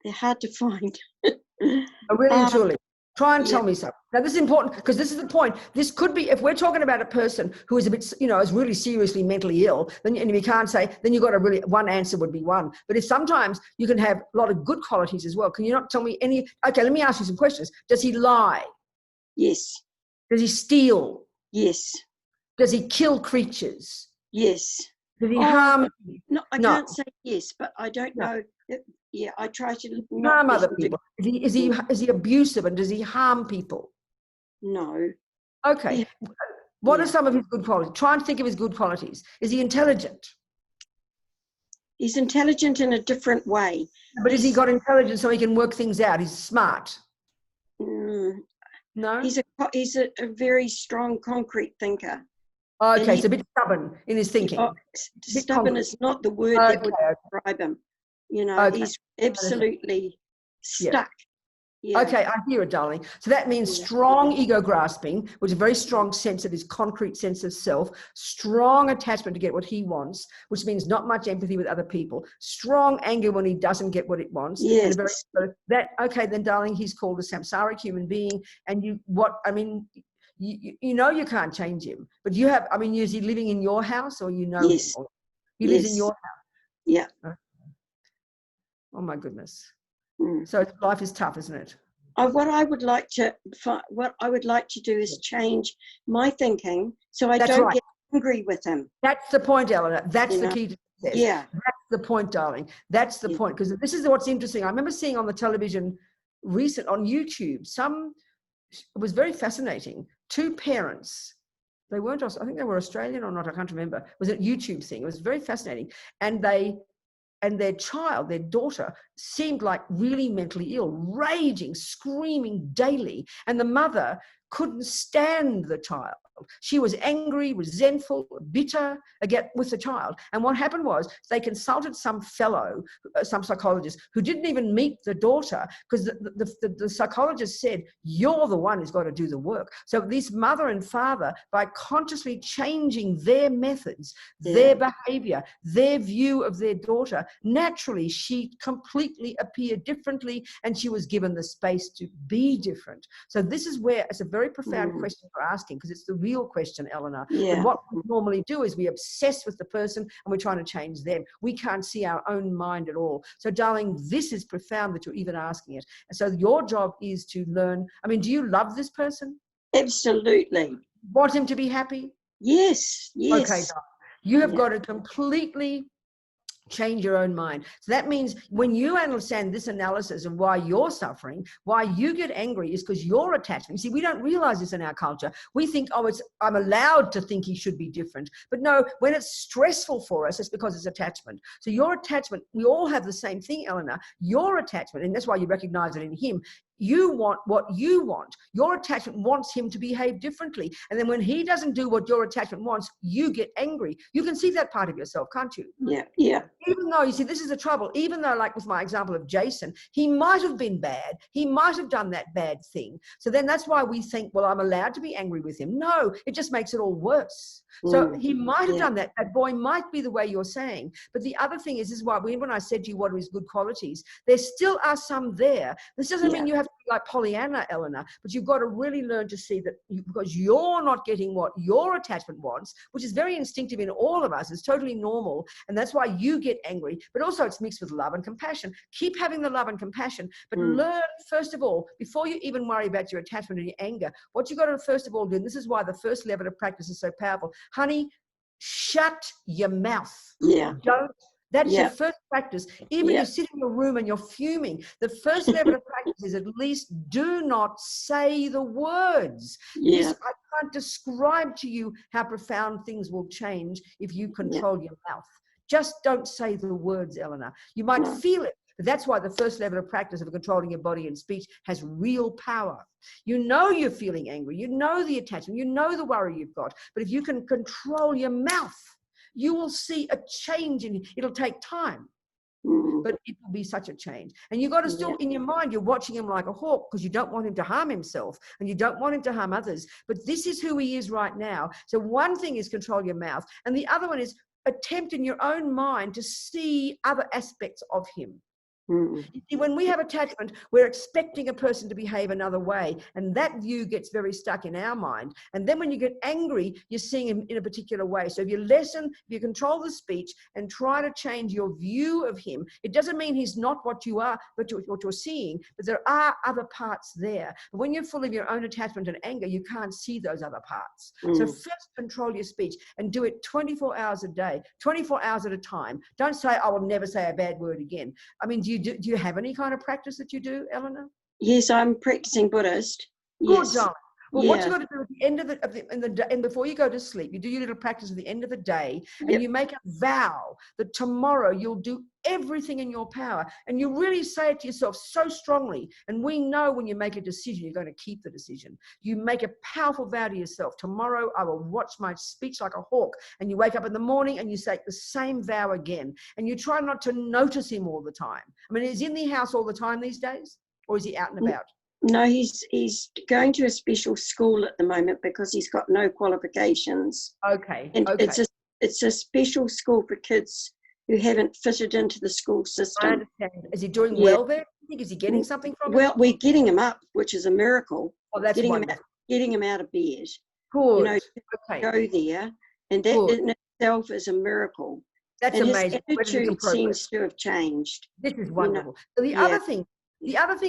They're hard to find. Oh, really and truly. Try and tell me something. Now, this is important because this is the point. This could be, if we're talking about a person who is a bit, you know, is really seriously mentally ill, then and we can't say, then you've got to really, one answer would be one. But if sometimes you can have a lot of good qualities as well. Can you not tell me any? Okay, let me ask you some questions. Does he lie? Yes. Does he steal? Yes. Does he kill creatures? Yes. Does he harm? No, I can't say yes, but I don't know. Yeah, I try to not harm other people. Is he abusive, and does he harm people? No. Okay. Yeah. What are some of his good qualities? Try and think of his good qualities. Is he intelligent? He's intelligent in a different way. But has he got intelligence so he can work things out? He's smart. No? He's a very strong concrete thinker. Okay, so a bit stubborn in his thinking. Stubborn is not the word that would describe him. You know, he's absolutely stuck. Yeah. Okay, I hear it, darling. So that means strong ego grasping, which is a very strong sense of his concrete sense of self, strong attachment to get what he wants, which means not much empathy with other people, strong anger when he doesn't get what it wants. Yes. Okay, then, darling, he's called a samsaric human being. And you know you can't change him. But you have, is he living in your house, or you know yes. him? He lives in your house? Yeah. Oh, my goodness. So life is tough, isn't it? What I would like to do is change my thinking so I don't get angry with him. That's the point, Eleanor. That's the key to success. Yeah. That's the point, darling. That's the point. Because this is what's interesting. I remember seeing on the television on YouTube, it was very fascinating. Two parents, they weren't, I think they were Australian or not, I can't remember. It was a YouTube thing. It was very fascinating. And their child, their daughter, seemed like really mentally ill, raging, screaming daily. And the mother couldn't stand the child. She was angry, resentful, bitter again with the child. And what happened was they consulted some fellow, some psychologist who didn't even meet the daughter, because the psychologist said, you're the one who's got to do the work. So this mother and father, by consciously changing their methods, their behavior, their view of their daughter, naturally she completely appeared differently, and she was given the space to be different. So this is where it's a very profound question for asking, because it's the real question, Eleanor. Yeah. And what we normally do is we obsess with the person and we're trying to change them. We can't see our own mind at all. So, darling, this is profound that you're even asking it. And so your job is to learn. Do you love this person? Absolutely. Want him to be happy? Yes. Yes. Okay, darling. You have got to completely change your own mind. So that means when you understand this analysis of why you're suffering, why you get angry is because your attachment. See, we don't realize this in our culture. We think, I'm allowed to think he should be different. But no, when it's stressful for us, it's because it's attachment. So your attachment, we all have the same thing, Eleanor. Your attachment, and that's why you recognize it in him. You want what you want. Your attachment wants him to behave differently. And then when he doesn't do what your attachment wants, you get angry. You can see that part of yourself, can't you? Yeah, yeah. even though, you see, this is the trouble, even though, like with my example of Jason, he might have been bad, he might have done that bad thing. So then that's why we think, well, I'm allowed to be angry with him. No, it just makes it all worse. So he might have done that. That boy might be the way you're saying. But the other thing is why when I said to you what are his good qualities, there still are some there. This doesn't mean you have to be like Pollyanna, Eleanor, but you've got to really learn to see that because you're not getting what your attachment wants, which is very instinctive in all of us, it's totally normal. And that's why you get angry, but also it's mixed with love and compassion. Keep having the love and compassion, but learn, first of all, before you even worry about your attachment and your anger, what you got to first of all do, and this is why the first level of practice is so powerful, honey, shut your mouth. That's your first practice. Even if you sit in your room and you're fuming, the first level of practice is at least do not say the words. I can't describe to you how profound things will change if you control your mouth. Just don't say the words, Eleanor. You might feel it, but that's why the first level of practice of controlling your body and speech has real power. You know you're feeling angry. You know the attachment. You know the worry you've got. But if you can control your mouth, you will see a change in it. It'll take time, but it will be such a change. And you've got to still, in your mind, you're watching him like a hawk because you don't want him to harm himself and you don't want him to harm others. But this is who he is right now. So one thing is control your mouth. And the other one is attempt in your own mind to see other aspects of him. You see, when we have attachment, we're expecting a person to behave another way, and that view gets very stuck in our mind. And then when you get angry, you're seeing him in a particular way. So if you listen, if you control the speech and try to change your view of him, it doesn't mean he's not what you are, but what you're seeing, but there are other parts there. And when you're full of your own attachment and anger, you can't see those other parts. So first control your speech and do it 24 hours a day, 24 hours at a time. Don't say, I will never say a bad word again. I mean, do you have any kind of practice that you do, Eleanor? Yes, I'm practicing Buddhist. Good, darling. Well, what you got to do at the end of the day, and before you go to sleep, you do your little practice at the end of the day, and you make a vow that tomorrow you'll do everything in your power, and you really say it to yourself so strongly. And we know when you make a decision, you're going to keep the decision. You make a powerful vow to yourself. Tomorrow I will watch my speech like a hawk. And you wake up in the morning and you say the same vow again, and you try not to notice him all the time. I mean, is he in the house all the time these days, or is he out and about? No, he's going to a special school at the moment because he's got no qualifications. Okay. And it's a special school for kids who haven't fitted into the school system. I understand. Is he doing well there? Is he getting something from it? Well, we're getting him up, which is a miracle. Oh, that's wonderful. Getting him out of bed. Good. You know, go there, and that in itself is a miracle. That's amazing. His attitude seems to have changed. This is wonderful. So the other thing,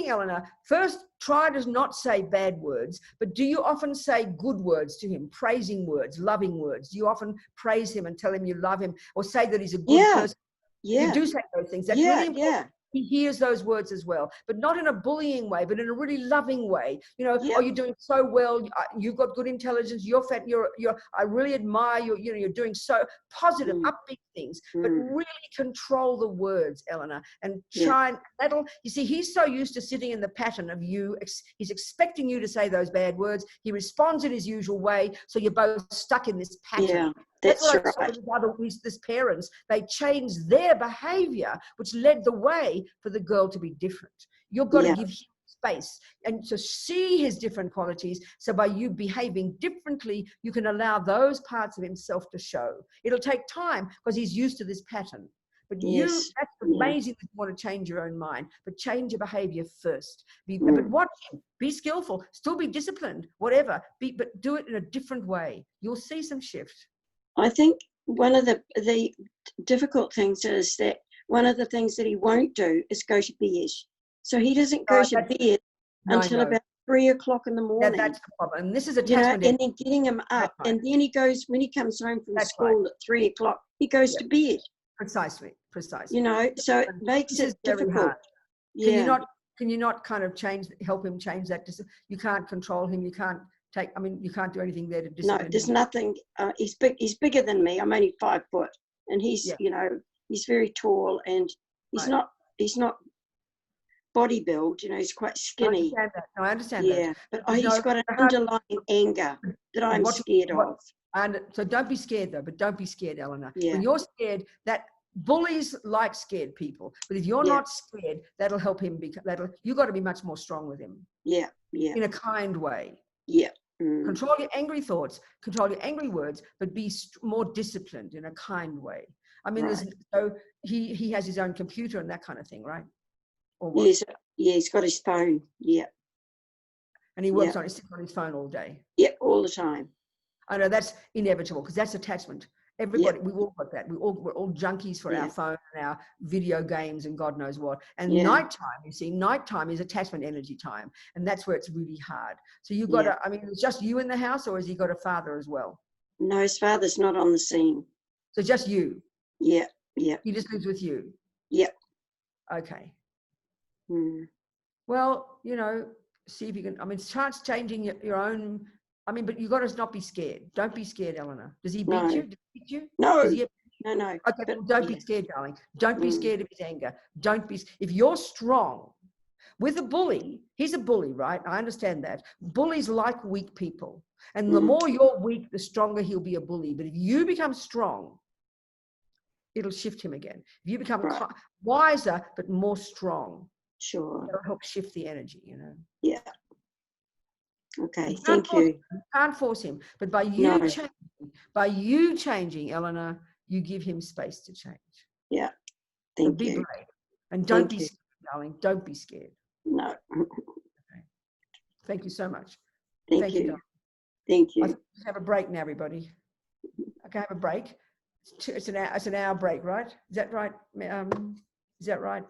Eleanor, first try to not say bad words, but do you often say good words to him, praising words, loving words? Do you often praise him and tell him you love him, or say that he's a good person? You do say those things. That's really important. He hears those words as well, but not in a bullying way, but in a really loving way. You know, oh, you're doing so well. You've got good intelligence. You're fat. I really admire you. You know, you're doing so positive, upbeat things, but really control the words, Eleanor, and try and you see, he's so used to sitting in the pattern of you. He's expecting you to say those bad words. He responds in his usual way. So you're both stuck in this pattern. Yeah. That's what I saw with these parents. They changed their behavior, which led the way for the girl to be different. You've got to give him space and to see his different qualities. So by you behaving differently, you can allow those parts of himself to show. It'll take time because he's used to this pattern. But that's amazing that you want to change your own mind, but change your behavior first. But watch him, be skillful, still be disciplined, whatever, but do it in a different way. You'll see some shift. I think one of the difficult things is that one of the things that he won't do is go to bed. So he doesn't go to bed until about 3 o'clock in the morning. Yeah, that's the problem. And this is attachment. And then getting him up. And then he goes, when he comes home from school at 3 o'clock, he goes to bed. Precisely. You know, so it makes it difficult. Can you not kind of help him change that? You can't control him. You can't you can't do anything there to discipline him. No, there's nothing. He's bigger than me. I'm only 5 foot, and he's he's very tall, and he's not body build. You know, he's quite skinny. I understand that. Yeah, but he's got an underlying anger that I'm scared of. And so don't be scared though. But don't be scared, Eleanor. Yeah. When you're scared, that bullies like scared people, but if you're Yeah. not scared, that'll help him you got to be much more strong with him Yeah. Yeah. in a kind way. Yeah. Mm. Control your angry thoughts, control your angry words, but be more disciplined in a kind way. I mean, Right. so he has his own computer and that kind of thing, right? Or what? Yes. Yeah. He's got his phone. Yeah. And he works Yeah. on, he's sitting on his phone all day. Yeah. All the time. I know that's inevitable because that's attachment. Everybody, we all got that. We're all junkies for our phone and our video games and God knows what. And nighttime, you see, nighttime is attachment energy time. And that's where it's really hard. So you've got to, I mean, it's just you in the house, or has he got a father as well? No, his father's not on the scene. So just you? Yeah. Yeah. He just lives with you? Yeah. Okay. Mm. Well, you know, see if you can, I mean, chance changing your own, I mean, but you got to not be scared. Don't be scared, Eleanor. Does he beat No. you? Does he beat you? No. Does he No. Okay, But, well, don't be scared, darling. Don't be scared of his anger. Don't be, if you're strong with a bully, he's a bully, right? I understand that. Bullies like weak people. And the more you're weak, the stronger he'll be a bully. But if you become strong, it'll shift him again. If you become wiser, but more strong, sure. it'll help shift the energy, you know? Yeah. Okay. Thank you. You can't force him. But by you changing, Eleanor, you give him space to change. Yeah. So Thank be you. brave. And don't Thank be you. scared, darling. Don't be scared. No. Okay. Thank you so much. Thank you. darling. Thank I you. think we have a break now, everybody. Okay, have a break. It's an hour break, right? Is that right? Is that right?